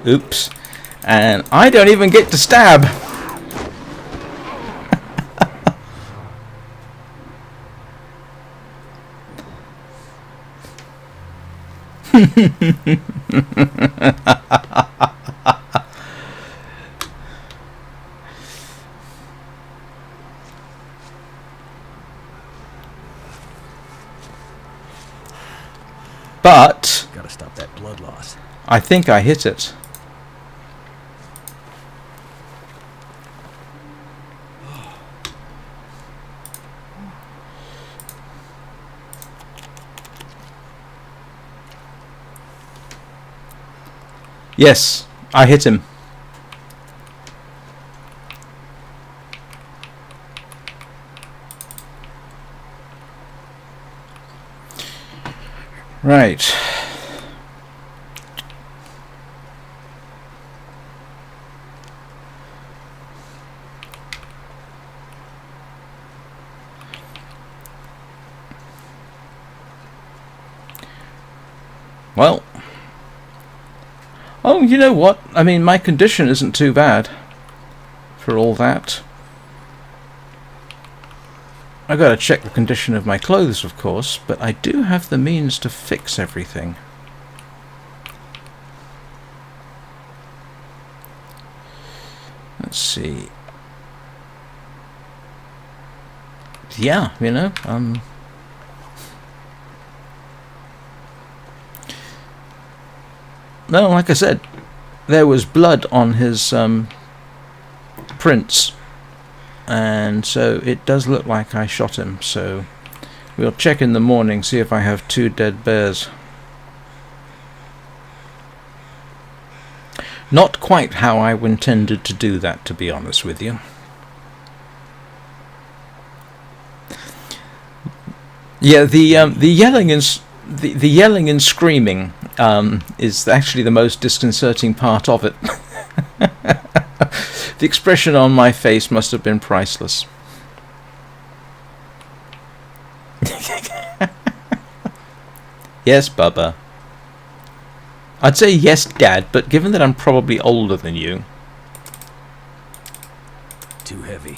Oops. And I don't even get to stab. But Gotta stop that blood loss. I think I hit it. Yes, I hit him. Right. Well. Oh, you know what? I mean, my condition isn't too bad for all that. I gotta check the condition of my clothes, of course, but I do have the means to fix everything. Let's see. Yeah, you know, no, like I said, there was blood on his prints, and so it does look like I shot him. So we'll check in the morning, see if I have 2 dead bears. Not quite how I intended to do that, to be honest with you. Yeah, the yelling and the yelling and screaming is actually the most disconcerting part of it. The expression on my face must have been priceless. Yes, Bubba. I'd say yes, Dad, but given that I'm probably older than you... Too heavy.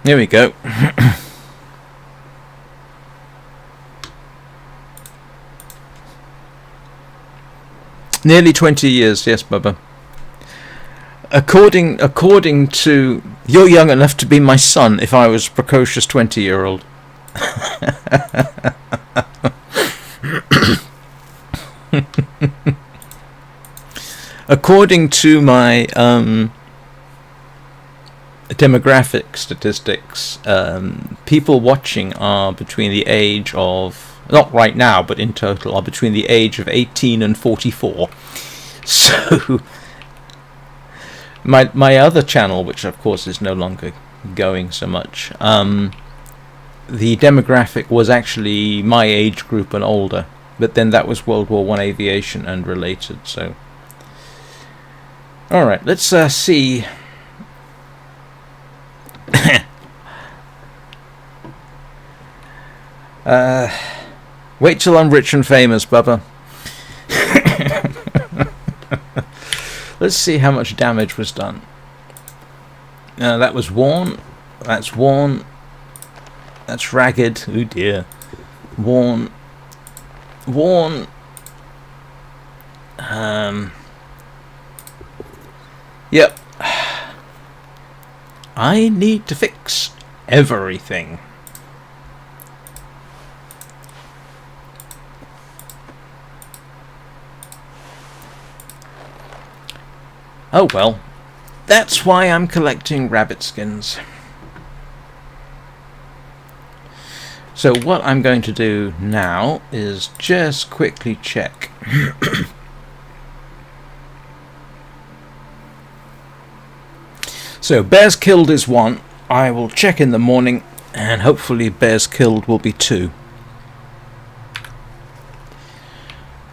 Here we go. Nearly 20 years, yes, Bubba. According to... You're young enough to be my son if I was a precocious 20-year-old. According to my demographic statistics, people watching are between the age of... Not right now, but in total, are between the age of 18 and 44. So... My other channel, which of course is no longer going so much, the demographic was actually my age group and older, but then that was World War I aviation and related. So, all right, let's see. Wait till I'm rich and famous, Bubba. Let's see how much damage was done. That was worn. That's worn. That's ragged. Oh dear. Worn. Worn. Yep. I need to fix everything. Oh well, that's why I'm collecting rabbit skins. So what I'm going to do now is just quickly check. So bears killed is 1. I will check in the morning, and hopefully bears killed will be 2.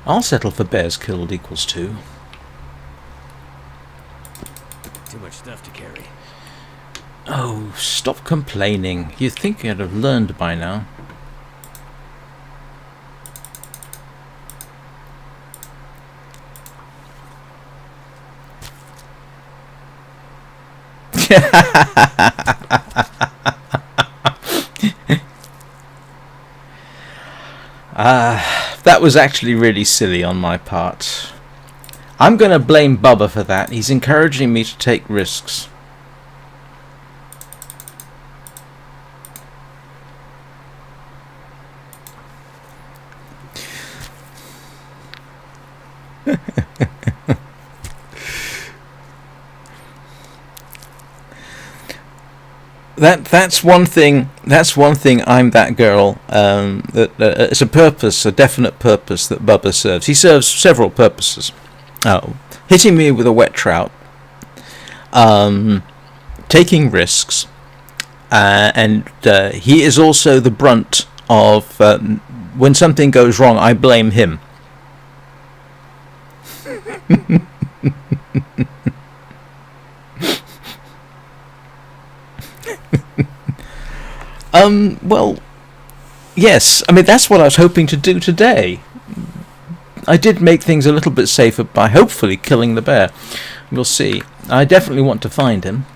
I'll settle for bears killed equals 2. Too much stuff to carry. Oh, stop complaining. You'd think I'd have learned by now. That was actually really silly on my part. I'm going to blame Bubba for that. He's encouraging me to take risks. That's one thing. That's one thing. I'm that girl. It's a purpose, a definite purpose that Bubba serves. He serves several purposes. Oh, hitting me with a wet trout, taking risks, and he is also the brunt of when something goes wrong. I blame him. Well, yes. I mean, that's what I was hoping to do today. I did make things a little bit safer by hopefully killing the bear. We'll see. I definitely want to find him.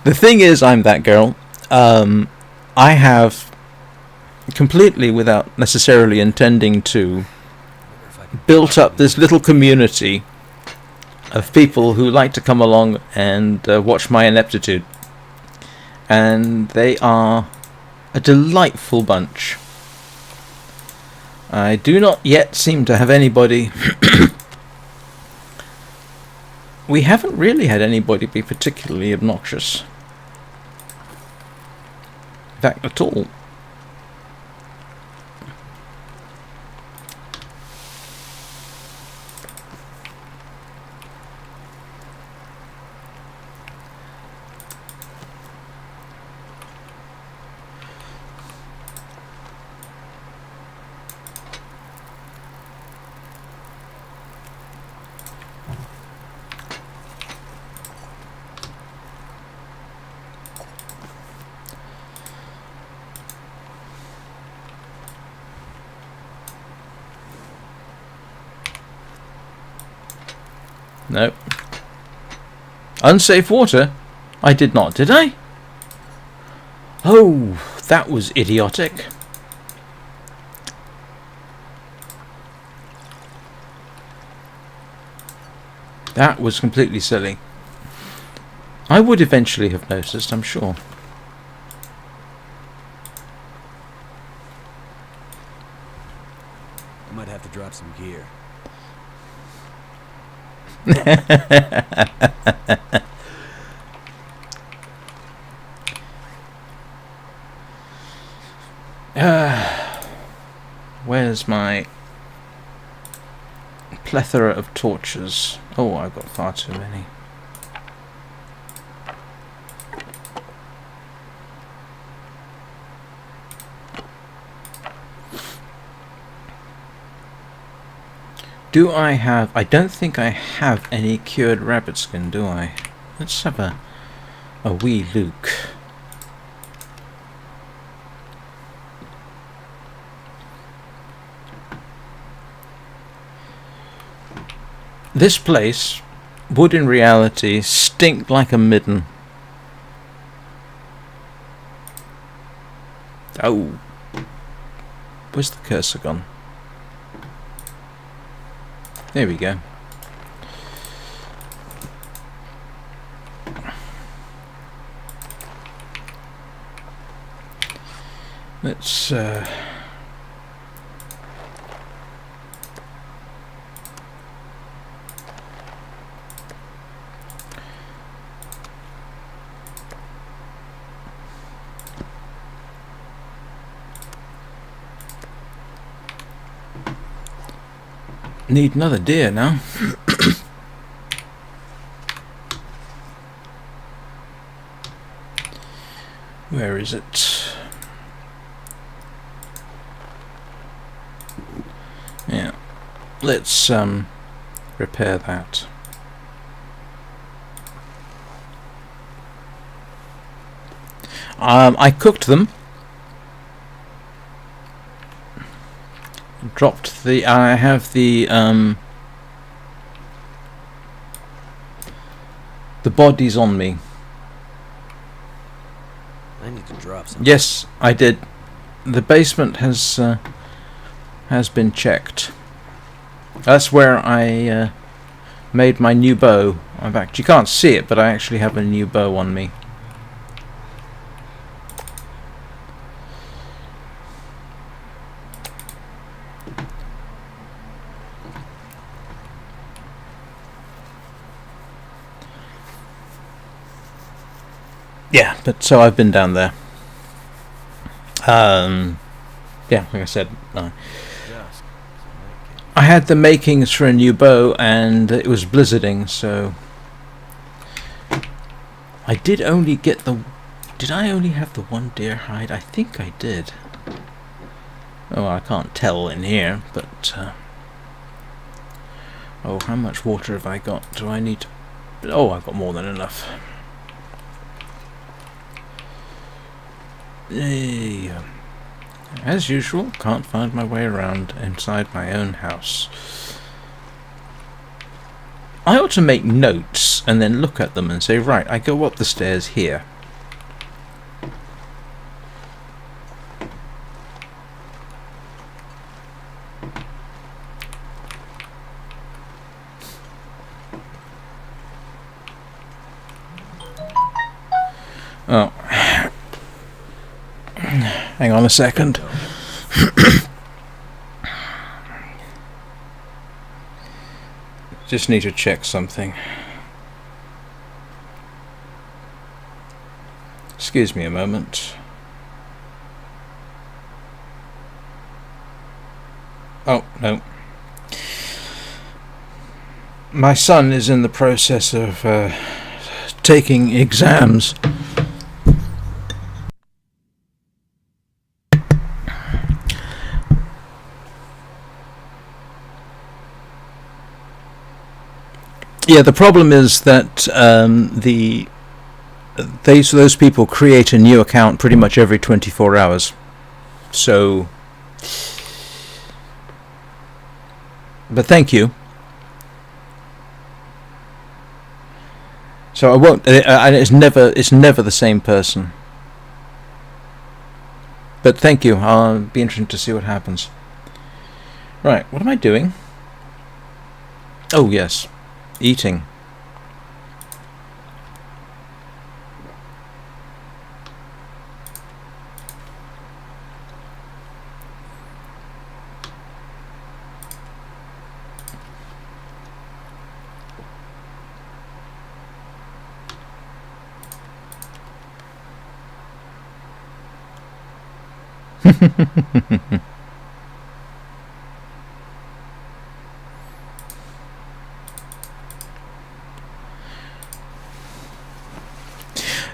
The thing is, I'm that girl. I have completely, without necessarily intending to, built up this little community of people who like to come along and watch my ineptitude, and they are a delightful bunch. I do not yet seem to have anybody. We haven't really had anybody be particularly obnoxious. In fact, at all. Nope. Unsafe water? I did not, did I? Oh, that was idiotic. That was completely silly. I would eventually have noticed, I'm sure. I might have to drop some gear. Where's my plethora of torches? Oh, I've got far too many. Do I have... I don't think I have any cured rabbit skin, do I? Let's have a wee look. This place would in reality stink like a midden. Oh. Where's the cursor gone? There we go. Let's need another deer now. Where is it? Yeah. Let's repair that. I cooked them. Dropped the... I have the bodies on me. I need to drop some. Yes, I did. The basement has been checked. That's where I made my new bow. In fact, you can't see it, but I actually have a new bow on me. Yeah, but so I've been down there. Yeah, like I said, I had the makings for a new bow, and it was blizzarding, so I did only get the... Did I only have the one deer hide? I think I did. Oh, I can't tell in here, but... oh, how much water have I got? Do I need to... Oh, I've got more than enough. Hey, as usual, can't find my way around inside my own house. I ought to make notes and then look at them and say, right, I go up the stairs here. Oh. Hang on a second. Just need to check something. Excuse me a moment. Oh, no. My son is in the process of taking exams. Yeah, the problem is that those people create a new account pretty much every 24 hours. So, but thank you. So I won't. And it's never the same person. But thank you. I'll be interested to see what happens. Right. What am I doing? Oh yes, eating.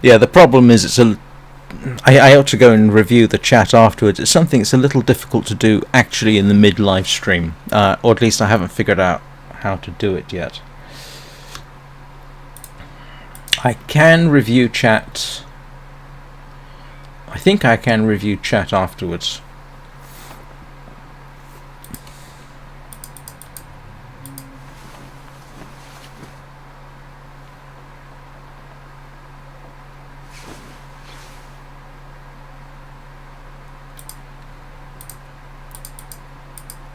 Yeah, the problem is I ought to go and review the chat afterwards. It's something that's a little difficult to do actually in the mid live stream, or at least I haven't figured out how to do it yet. I can review chat. I think I can review chat afterwards.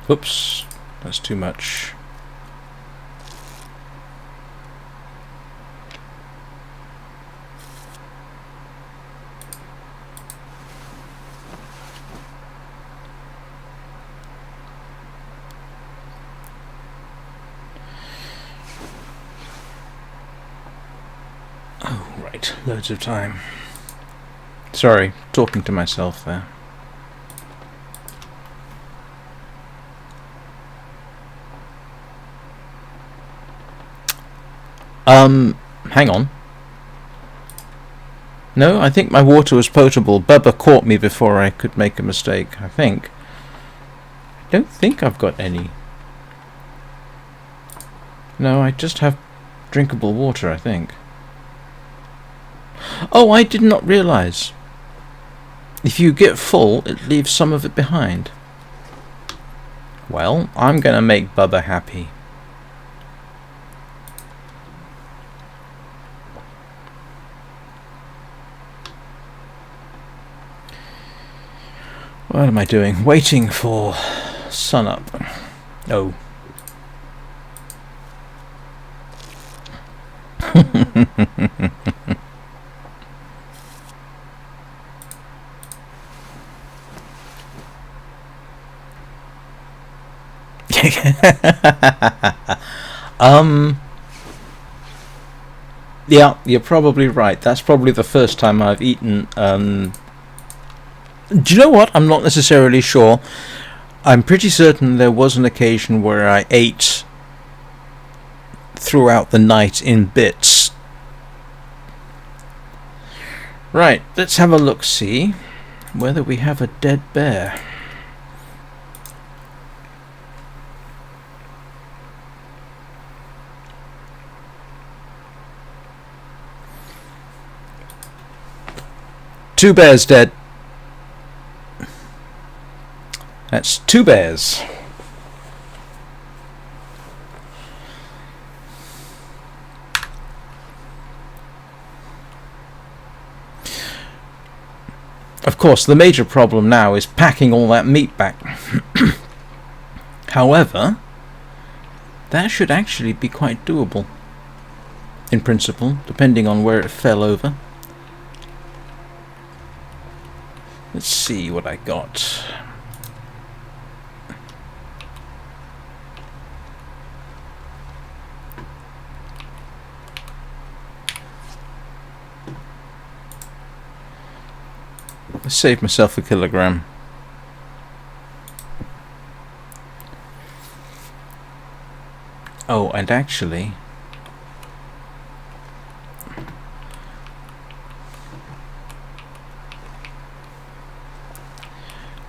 Oops, that's too much. Oh, right, loads of time. Sorry, talking to myself there. Hang on. No, I think my water was potable. Bubba caught me before I could make a mistake, I think. I don't think I've got any. No, I just have drinkable water, I think. Oh, I did not realise. If you get full, it leaves some of it behind. Well, I'm going to make Bubba happy. What am I doing? Waiting for sunup. Oh. Yeah, you're probably right. That's probably the first time I've eaten. Do you know what? I'm not necessarily sure. I'm pretty certain there was an occasion where I ate throughout the night in bits. Right, let's have a look, see whether we have a dead bear. Two bears dead. That's two bears. Of course, the major problem now is packing all that meat back. However, that should actually be quite doable, in principle, depending on where it fell over. Let's see what I got. Let's save myself a kilogram. Oh, and actually,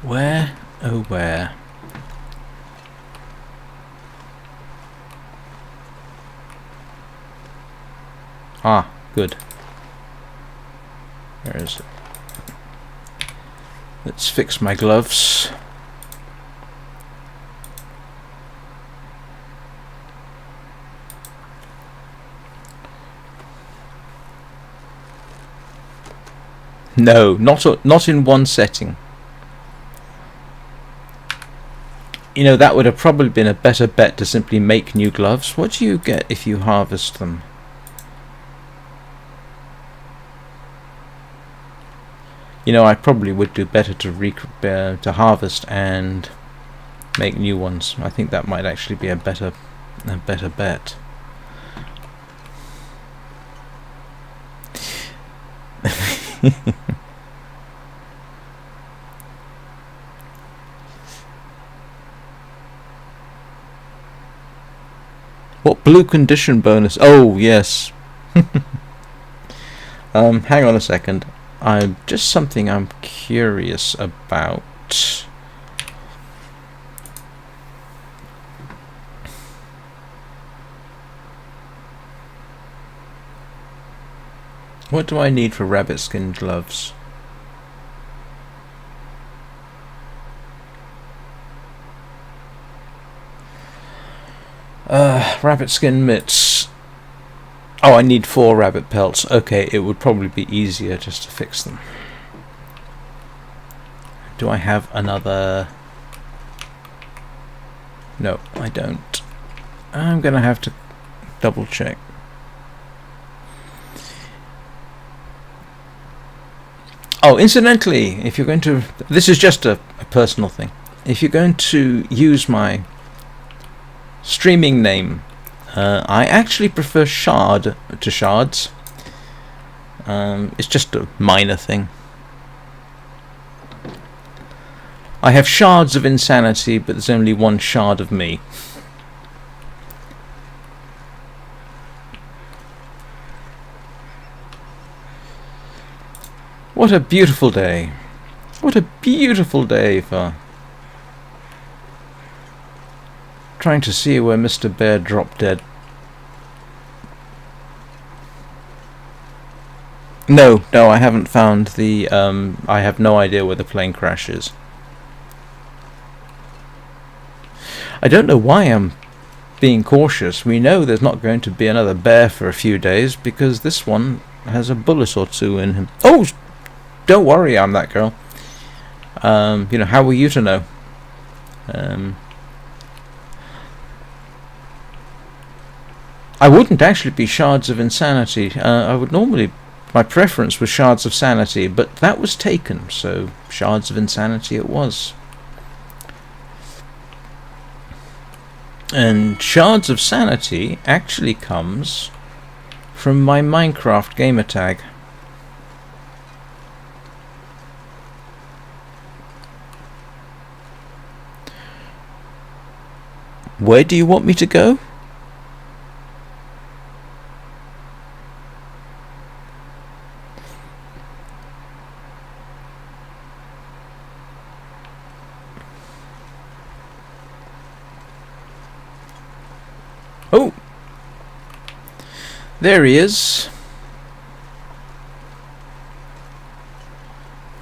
where, oh where? Ah, good. Where is it? Let's fix my gloves. No, not in one setting. You know, that would have probably been a better bet to simply make new gloves. What do you get if you harvest them? You know, I probably would do better to harvest and make new ones. I think that might actually be a better bet. What blue condition bonus? Oh yes. Hang on a second. Just something I'm curious about. What do I need for rabbit skin gloves? Rabbit skin mitts. Oh, I need 4 rabbit pelts. Okay, it would probably be easier just to fix them. Do I have another? No, I don't. I'm gonna have to double check. Oh, incidentally, if you're going to... This is just a personal thing. If you're going to use my streaming name, I actually prefer Shard to Shards. It's just a minor thing. I have Shards of Insanity, but there's only one Shard of me. What a beautiful day. What a beautiful day for trying to see where Mr. Bear dropped dead. No, I haven't found the... I have no idea where the plane crash is. I don't know why I'm being cautious. We know there's not going to be another bear for a few days because this one has a bullet or two in him. Oh! Don't worry, I'm that girl. You know, how were you to know? I wouldn't actually be Shards of Insanity. I would normally... My preference was Shards of Sanity, but that was taken, so Shards of Insanity it was. And Shards of Sanity actually comes from my Minecraft gamertag. Where do you want me to go? Oh! There he is.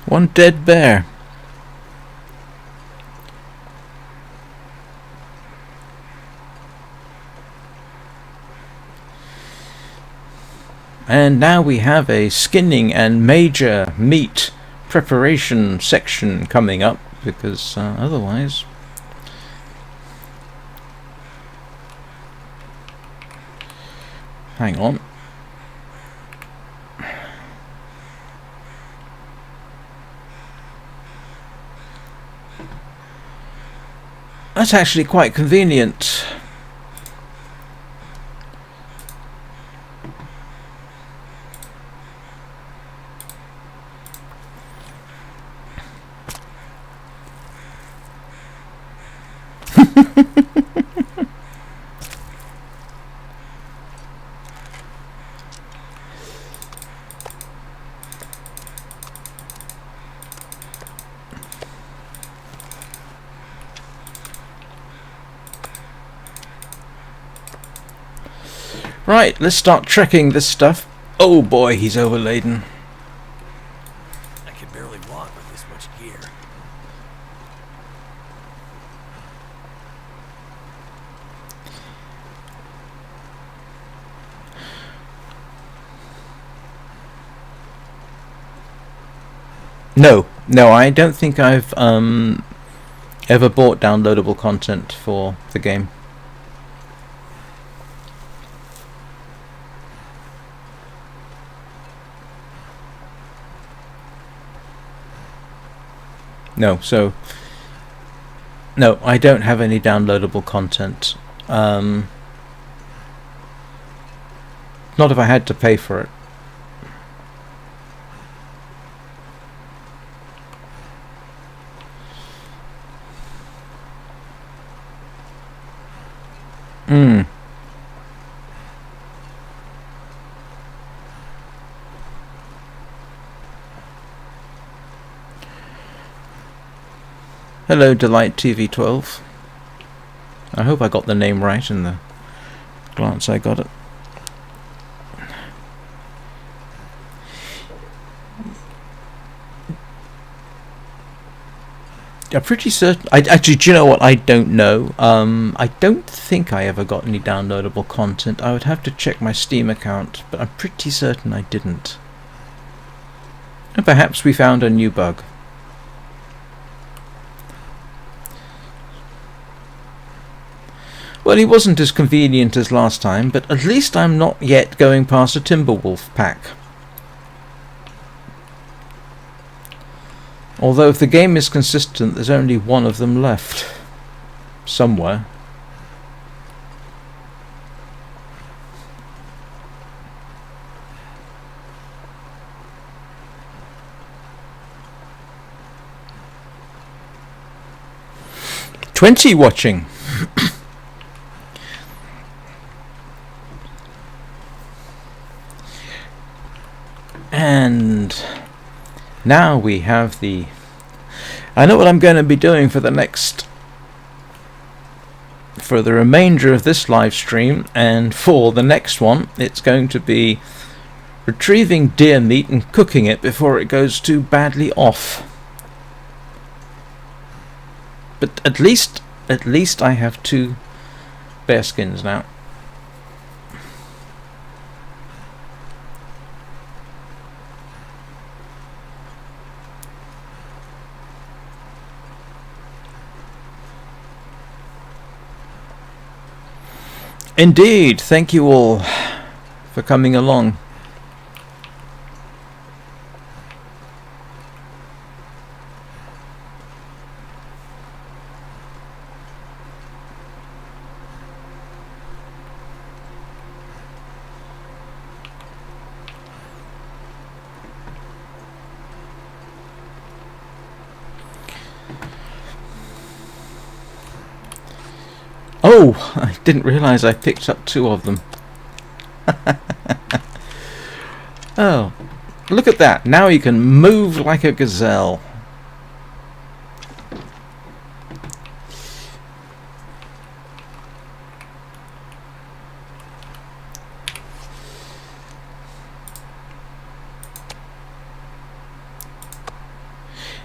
One dead bear. And now we have a skinning and major meat preparation section coming up, because otherwise... Hang on. That's actually quite convenient. Right, let's start trekking this stuff. Oh boy, he's overladen. I can barely walk with this much gear. No, I don't think I've ever bought downloadable content for the game. No, so no, I don't have any downloadable content. Not if I had to pay for it. Hmm. Hello, Delight TV12. I hope I got the name right in the glance I got it. I'm pretty certain. Actually, do you know what? I don't know. I don't think I ever got any downloadable content. I would have to check my Steam account, but I'm pretty certain I didn't. And perhaps we found a new bug. Well, he wasn't as convenient as last time, but at least I'm not yet going past a Timberwolf pack. Although if the game is consistent, there's only one of them left. Somewhere. "20 watching." And now we have the... I know what I'm going to be doing for the remainder of this live stream, and for the next one it's going to be retrieving deer meat and cooking it before it goes too badly off. But at least I have 2 bearskins now. Indeed, thank you all for coming along. Oh, I didn't realise I picked up 2 of them. Oh, look at that. Now you can move like a gazelle.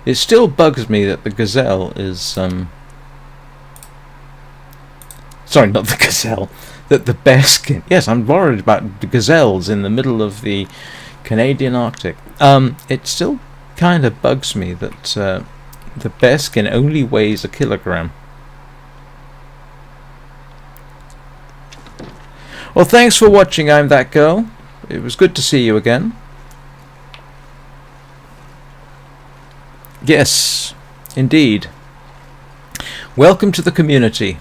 It still bugs me that the gazelle is sorry, not the gazelle. That the bearskin. Yes, I'm worried about the gazelles in the middle of the Canadian Arctic. It still kind of bugs me that the bearskin only weighs 1 kilogram. Well, thanks for watching. I'm That Girl. It was good to see you again. Yes, indeed. Welcome to the community.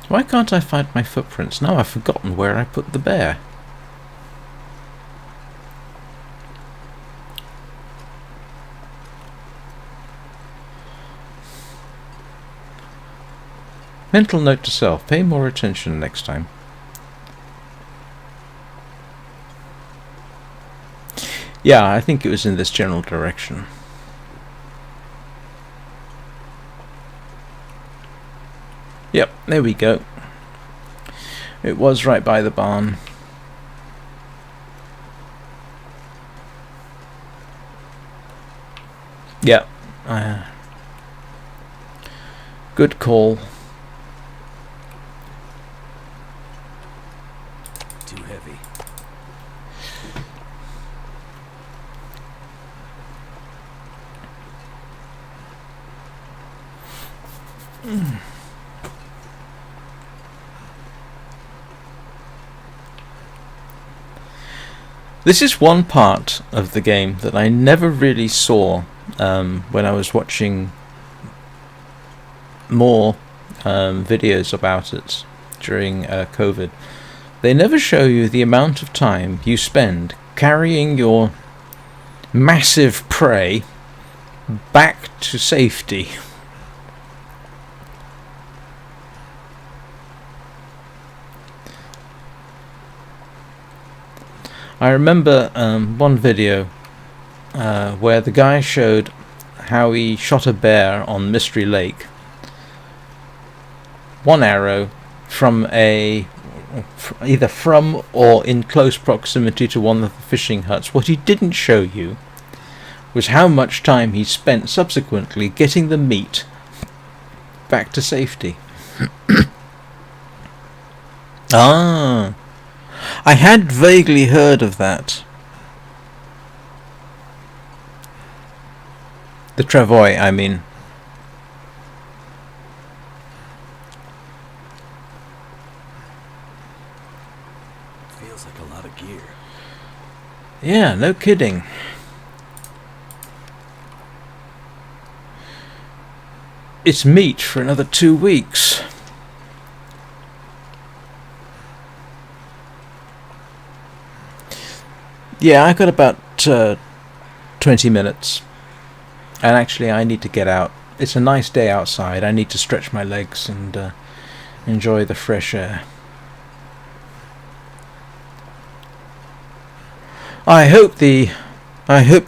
Why can't I find my footprints? Now I've forgotten where I put the bear. Mental note to self, pay more attention next time. Yeah, I think it was in this general direction. Yep, there we go. It was right by the barn. Yeah. Good call. Too heavy. This is one part of the game that I never really saw when I was watching more videos about it during COVID. They never show you the amount of time you spend carrying your massive prey back to safety. I remember one video where the guy showed how he shot a bear on Mystery Lake. One arrow from either from or in close proximity to one of the fishing huts. What he didn't show you was how much time he spent subsequently getting the meat back to safety. Ah, I had vaguely heard of that. The travois, I mean. Feels like a lot of gear. Yeah, no kidding. It's meat for another 2 weeks. Yeah, I got about 20 minutes. And actually I need to get out. It's a nice day outside. I need to stretch my legs and enjoy the fresh air. I hope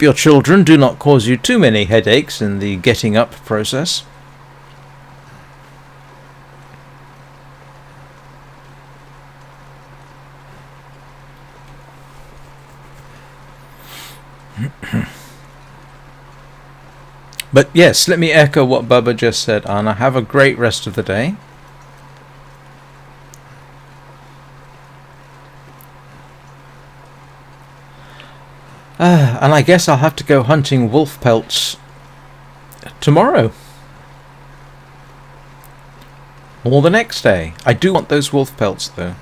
your children do not cause you too many headaches in the getting up process. But yes, let me echo what Bubba just said, Anna. Have a great rest of the day. And I guess I'll have to go hunting wolf pelts tomorrow. Or the next day. I do want those wolf pelts though.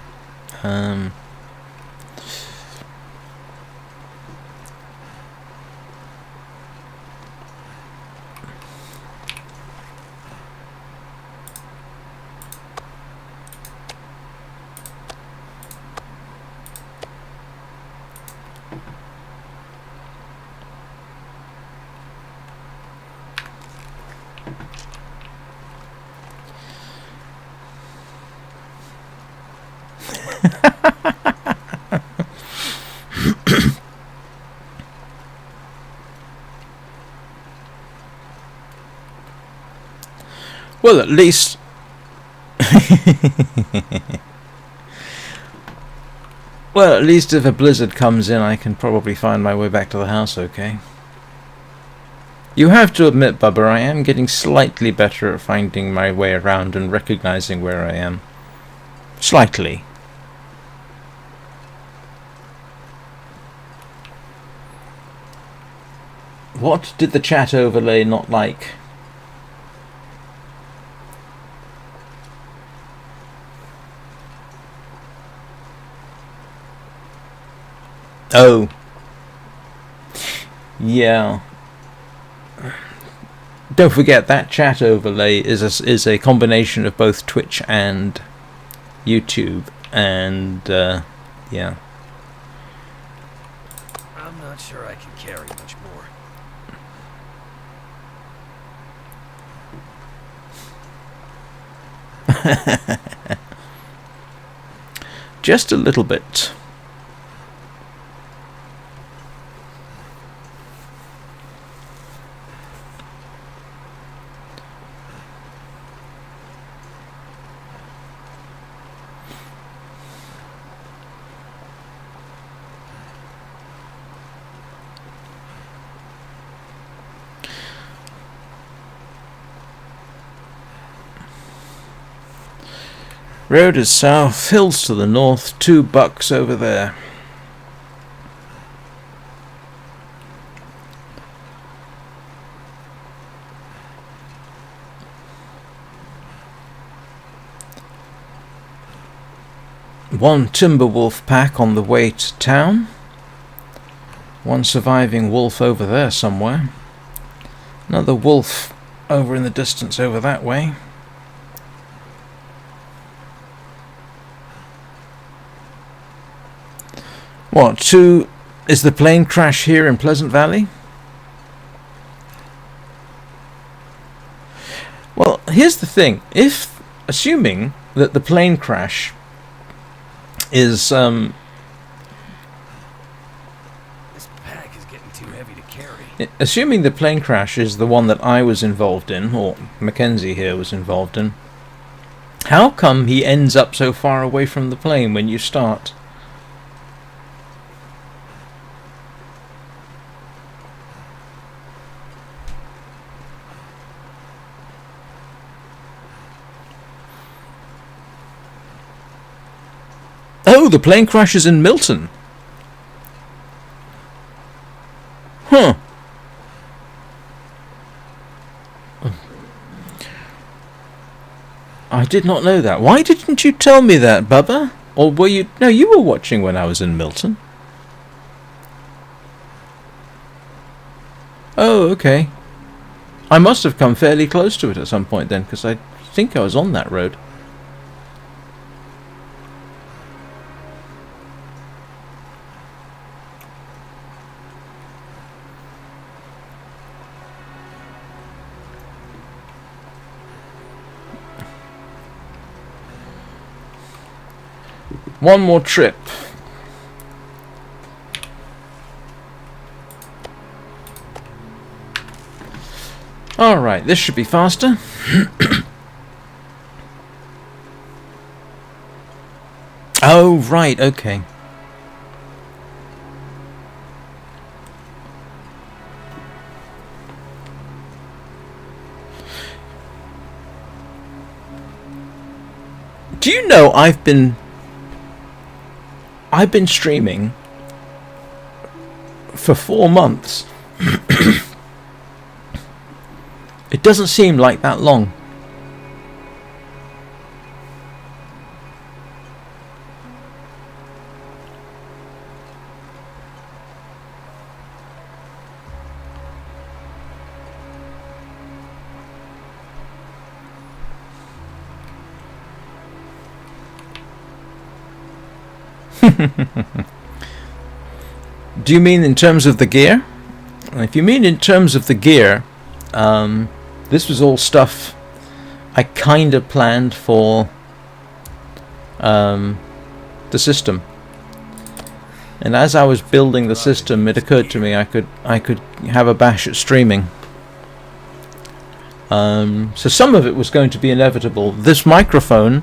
Well, at least... Well, at least if a blizzard comes in, I can probably find my way back to the house okay. You have to admit, Bubba, I am getting slightly better at finding my way around and recognizing where I am. Slightly. What did the chat overlay not like? Oh. Yeah. Don't forget that chat overlay is a combination of both Twitch and YouTube, and yeah. I'm not sure I can carry much more. Just a little bit. Road is south, hills to the north, 2 bucks over there. One timber wolf pack on the way to town. One surviving wolf over there somewhere. Another wolf over in the distance over that way. What, is the plane crash here in Pleasant Valley? Well, here's the thing. Assuming that the plane crash is This pack is getting too heavy to carry. assuming the plane crash is the one that I was involved in, or Mackenzie here was involved in, how come he ends up so far away from the plane when you start? Oh, the plane crashes in Milton. Huh. I did not know that. Why didn't you tell me that, Bubba? Or were you... No, you were watching when I was in Milton. Oh, okay. I must have come fairly close to it at some point then, because I think I was on that road. One more trip. Alright, this should be faster. Oh, right, okay. Do you know I've been streaming for 4 months. It doesn't seem like that long. Do you mean in terms of the gear? If you mean in terms of the gear, this was all stuff I kind of planned for the system. And as I was building the system, it occurred to me I could have a bash at streaming. So some of it was going to be inevitable. This microphone,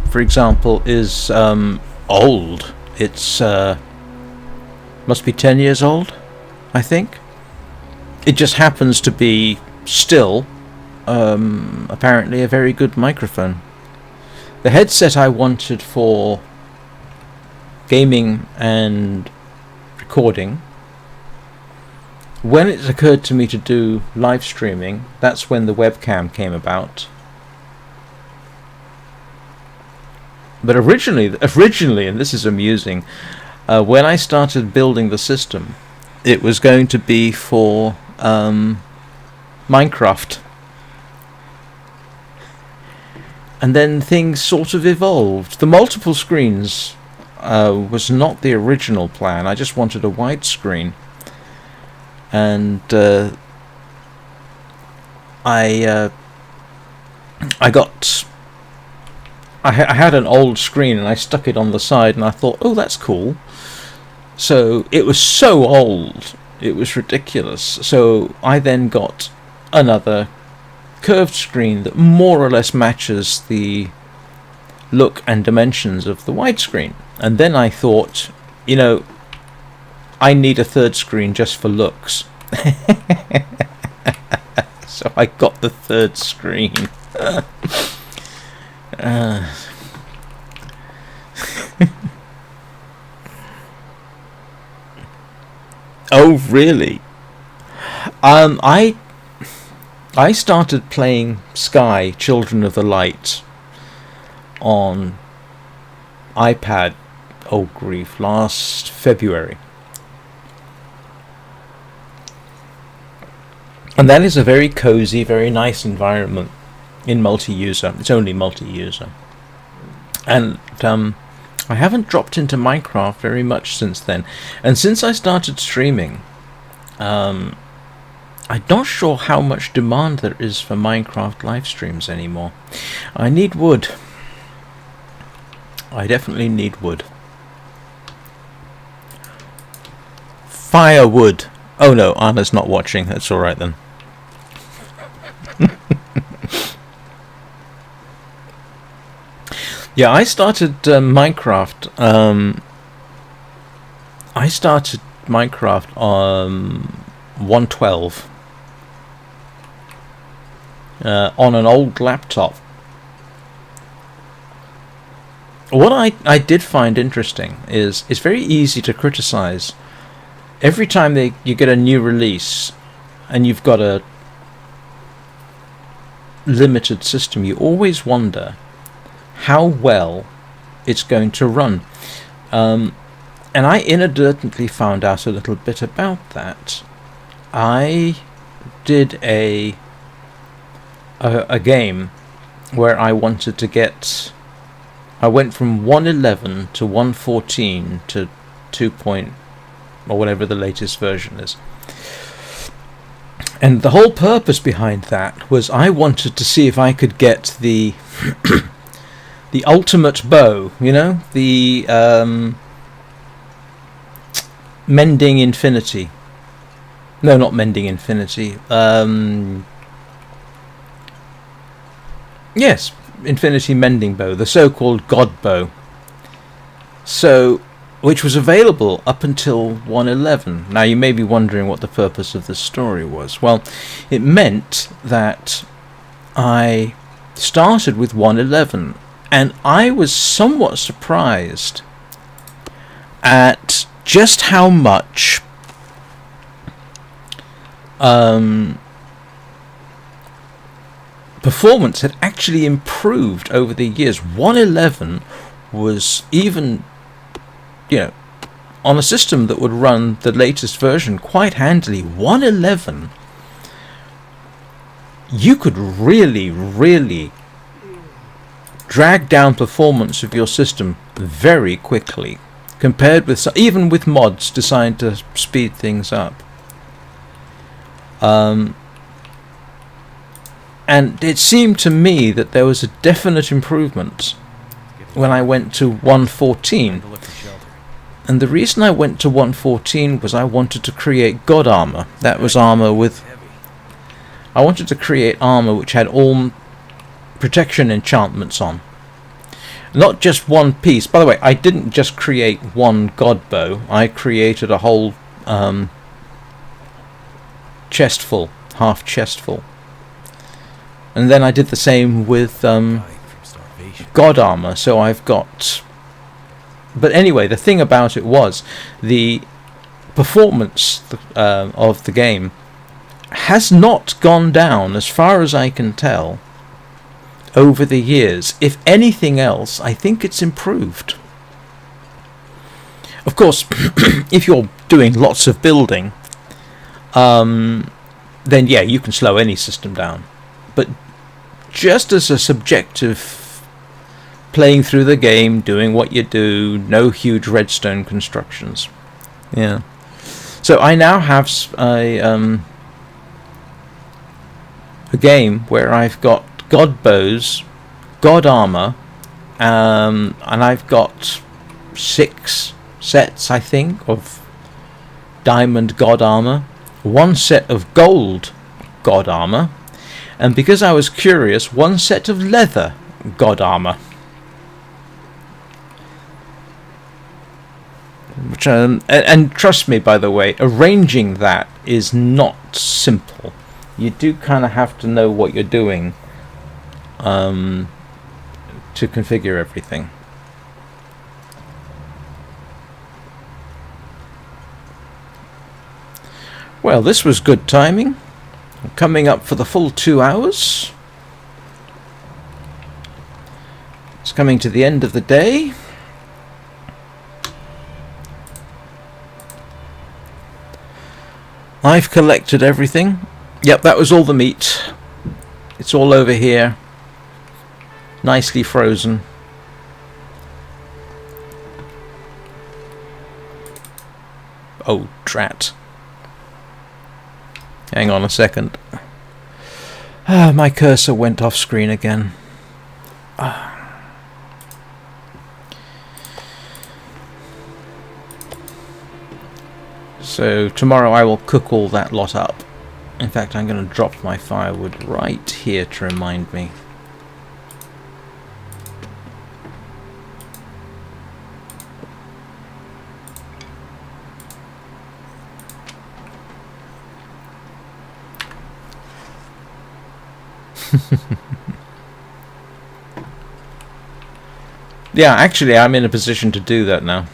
for example, is old. It's must be 10 years old, I think. It just happens to be still apparently a very good microphone. The headset I wanted for gaming and recording, when it occurred to me to do live streaming, that's when the webcam came about. But originally, and this is amusing, when I started building the system, it was going to be for Minecraft. And then things sort of evolved. The multiple screens was not the original plan. I just wanted a widescreen. And I had an old screen and I stuck it on the side and I thought, oh, that's cool. So it was so old, it was ridiculous. So I then got another curved screen that more or less matches the look and dimensions of the widescreen. And then I thought, you know, I need a third screen just for looks. So I got the third screen. Oh, really? I started playing Sky Children of the Light on iPad, oh grief, last February. And that is a very cozy, very nice environment in multi-user. It's only multi-user. And I haven't dropped into Minecraft very much since then. And since I started streaming, I'm not sure how much demand there is for Minecraft live streams anymore. I need wood. I definitely need wood. Firewood. Oh no, Anna's not watching. That's alright then. Yeah, I started Minecraft. I started Minecraft on 1.12 on an old laptop. What I did find interesting is it's very easy to criticize. Every time you get a new release and you've got a limited system, you always wonder how well it's going to run. And I inadvertently found out a little bit about that. I did a game where I wanted to get... I went from 1.11 to 1.14 to 2. Or whatever the latest version is. And the whole purpose behind that was I wanted to see if I could get the the ultimate bow, you know, the mending infinity. No, not mending infinity. Yes, infinity mending bow, the so-called god bow. So, which was available up until 1.11. Now you may be wondering what the purpose of this story was. Well, it meant that I started with 1.11, and I was somewhat surprised at just how much performance had actually improved over the years. 1.11 was even, you know, on a system that would run the latest version quite handily. 1.11, you could really drag down performance of your system very quickly, compared with even with mods designed to speed things up. And it seemed to me that there was a definite improvement when I went to 1.14. And the reason I went to 1.14 was I wanted to create God armor. That was armor with... I wanted to create armor which had all protection enchantments on. Not just one piece. By the way, I didn't just create one God bow. I created a whole chestful, half chestful. And then I did the same with God armor. So I've got... But anyway, the thing about it was the performance of the game has not gone down, as far as I can tell, over the years. If anything else, I think it's improved. Of course, if you're doing lots of building, then yeah, you can slow any system down. But just as a subjective playing through the game, doing what you do, no huge redstone constructions. Yeah. So I now have a game where I've got God bows, God armor, and I've got 6 sets, I think, of diamond God armor, 1 set of gold God armor, and because I was curious, 1 set of leather God armor. Which, and trust me, by the way, arranging that is not simple. You do kind of have to know what you're doing to configure everything. Well, this was good timing. Coming up for the full 2 hours. It's coming to the end of the day. I've collected everything. Yep, that was all the meat. It's all over here. Nicely frozen. Oh, drat. Hang on a second. My cursor went off screen again. So tomorrow I will cook all that lot up. In fact, I'm going to drop my firewood right here to remind me. Yeah, actually I'm in a position to do that now.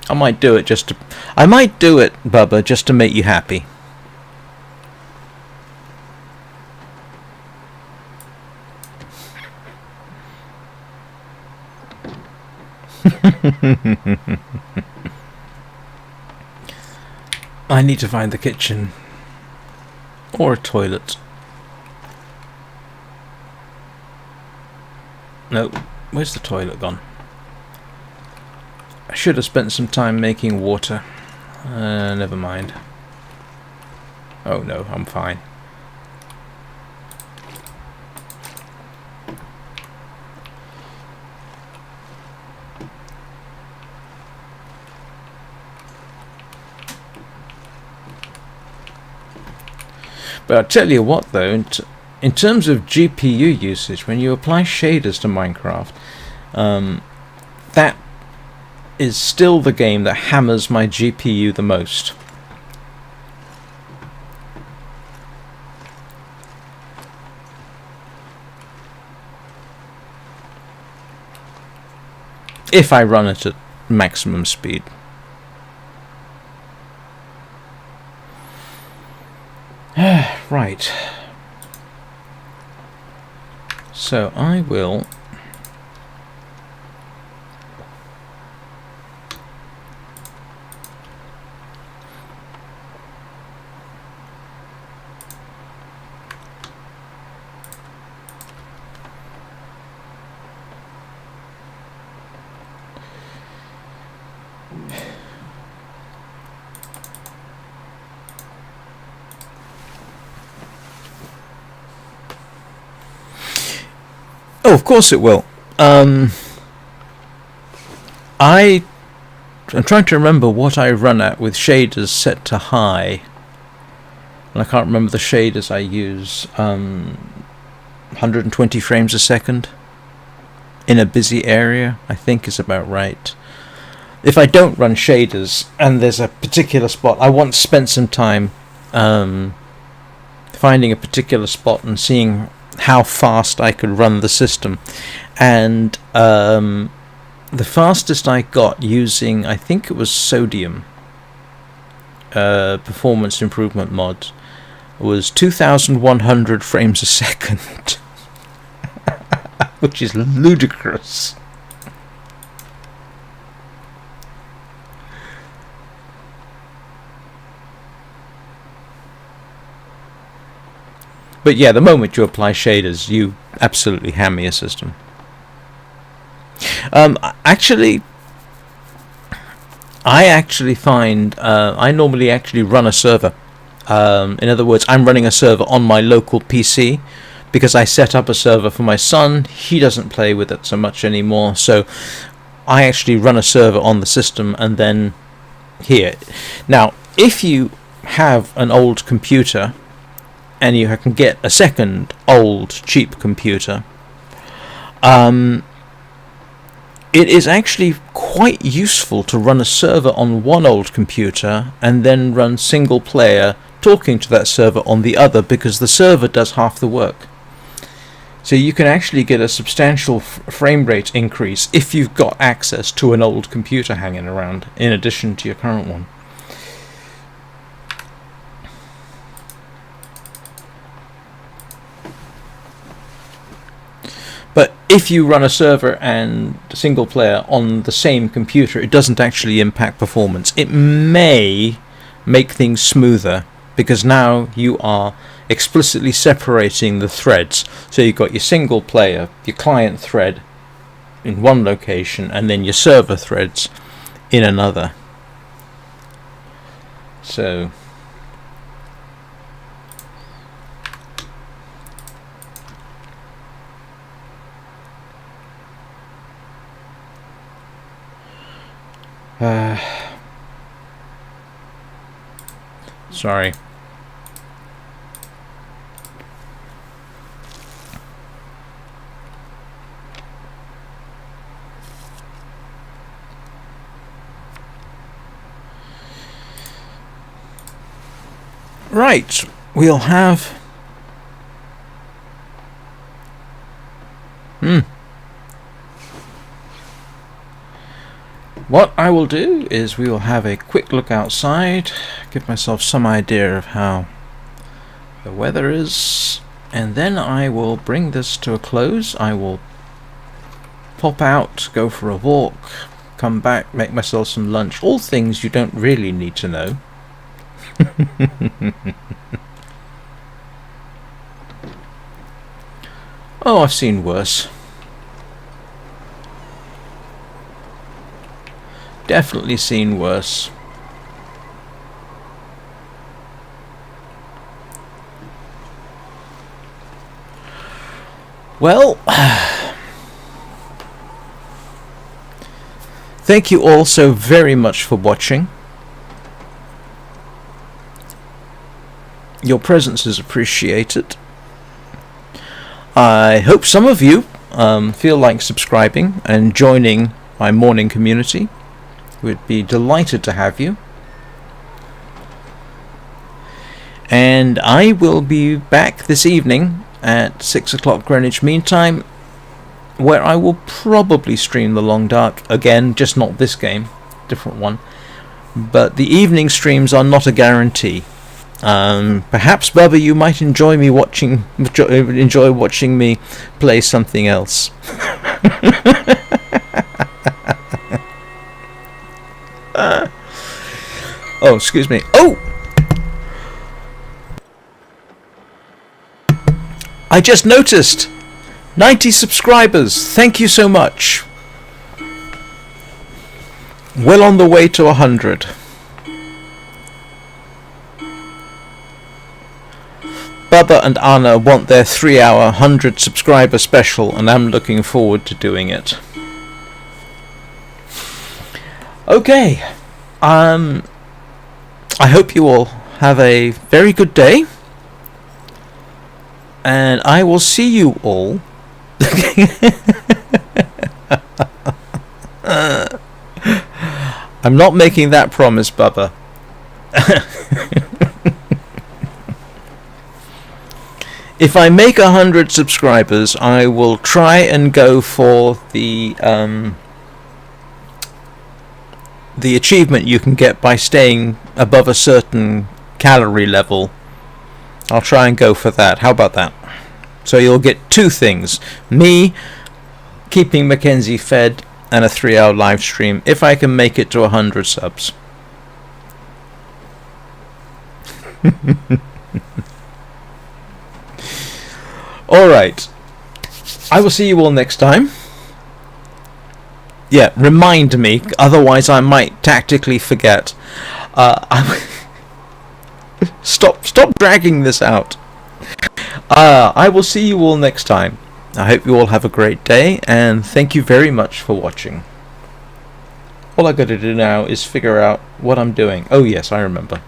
I might do it just to... I might do it, Bubba, just to make you happy. I need to find the kitchen. Or a toilet. No, where's the toilet gone? I should have spent some time making water. Never mind. Oh no, I'm fine. But I'll tell you what though, in terms of GPU usage, when you apply shaders to Minecraft, that is still the game that hammers my GPU the most. If I run it at maximum speed. Right. So I will... Oh, of course it will. I'm trying to remember what I run at with shaders set to high. And I can't remember the shaders I use. 120 frames a second in a busy area, I think is about right. If I don't run shaders and there's a particular spot, I once spent some time finding a particular spot and seeing how fast I could run the system, and the fastest I got using, I think it was sodium performance improvement mod, was 2100 frames a second. Which is ludicrous. But yeah, the moment you apply shaders, you absolutely hammer your system. Actually, I find I normally actually run a server. In other words, I'm running a server on my local PC because I set up a server for my son. He doesn't play with it so much anymore, so I actually run a server on the system and then here. Now, if you have an old computer and you can get a second old cheap computer, it is actually quite useful to run a server on one old computer and then run single player talking to that server on the other, because the server does half the work. So you can actually get a substantial frame rate increase if you've got access to an old computer hanging around in addition to your current one. But if you run a server and single player on the same computer, it doesn't actually impact performance. It may make things smoother because now you are explicitly separating the threads. So you've got your single player, your client thread in one location, and then your server threads in another. So sorry. Right, we'll have what I will do is we will have a quick look outside, give myself some idea of how the weather is, and then I will bring this to a close. I will pop out, go for a walk, come back, make myself some lunch, all things you don't really need to know. Oh, I've seen worse. Definitely seen worse. Well, thank you all so very much for watching. Your presence is appreciated. I hope some of you feel like subscribing and joining my morning community. We'd be delighted to have you. And I will be back this evening at 6 o'clock Greenwich Mean Time, where I will probably stream the Long Dark again, just not this game, different one. But the evening streams are not a guarantee. Perhaps, Bubba, you might enjoy watching me play something else. Oh, excuse me. Oh! I just noticed 90 subscribers. Thank you so much. Well on the way to 100. Bubba and Anna want their 3-hour 100 subscriber special, and I'm looking forward to doing it. Okay. I hope you all have a very good day, and I will see you all I'm not making that promise, Bubba. If I make 100 subscribers, I will try and go for the achievement you can get by staying above a certain calorie level. I'll try and go for that. How about that? So you'll get two things: me keeping Mackenzie fed and a 3-hour live stream if I can make it to 100 subs. Alright, I will see you all next time. Yeah, remind me, otherwise I might tactically forget. Stop dragging this out. I will see you all next time. I hope you all have a great day, and thank you very much for watching. All I gotta do now is figure out what I'm doing. Oh yes, I remember.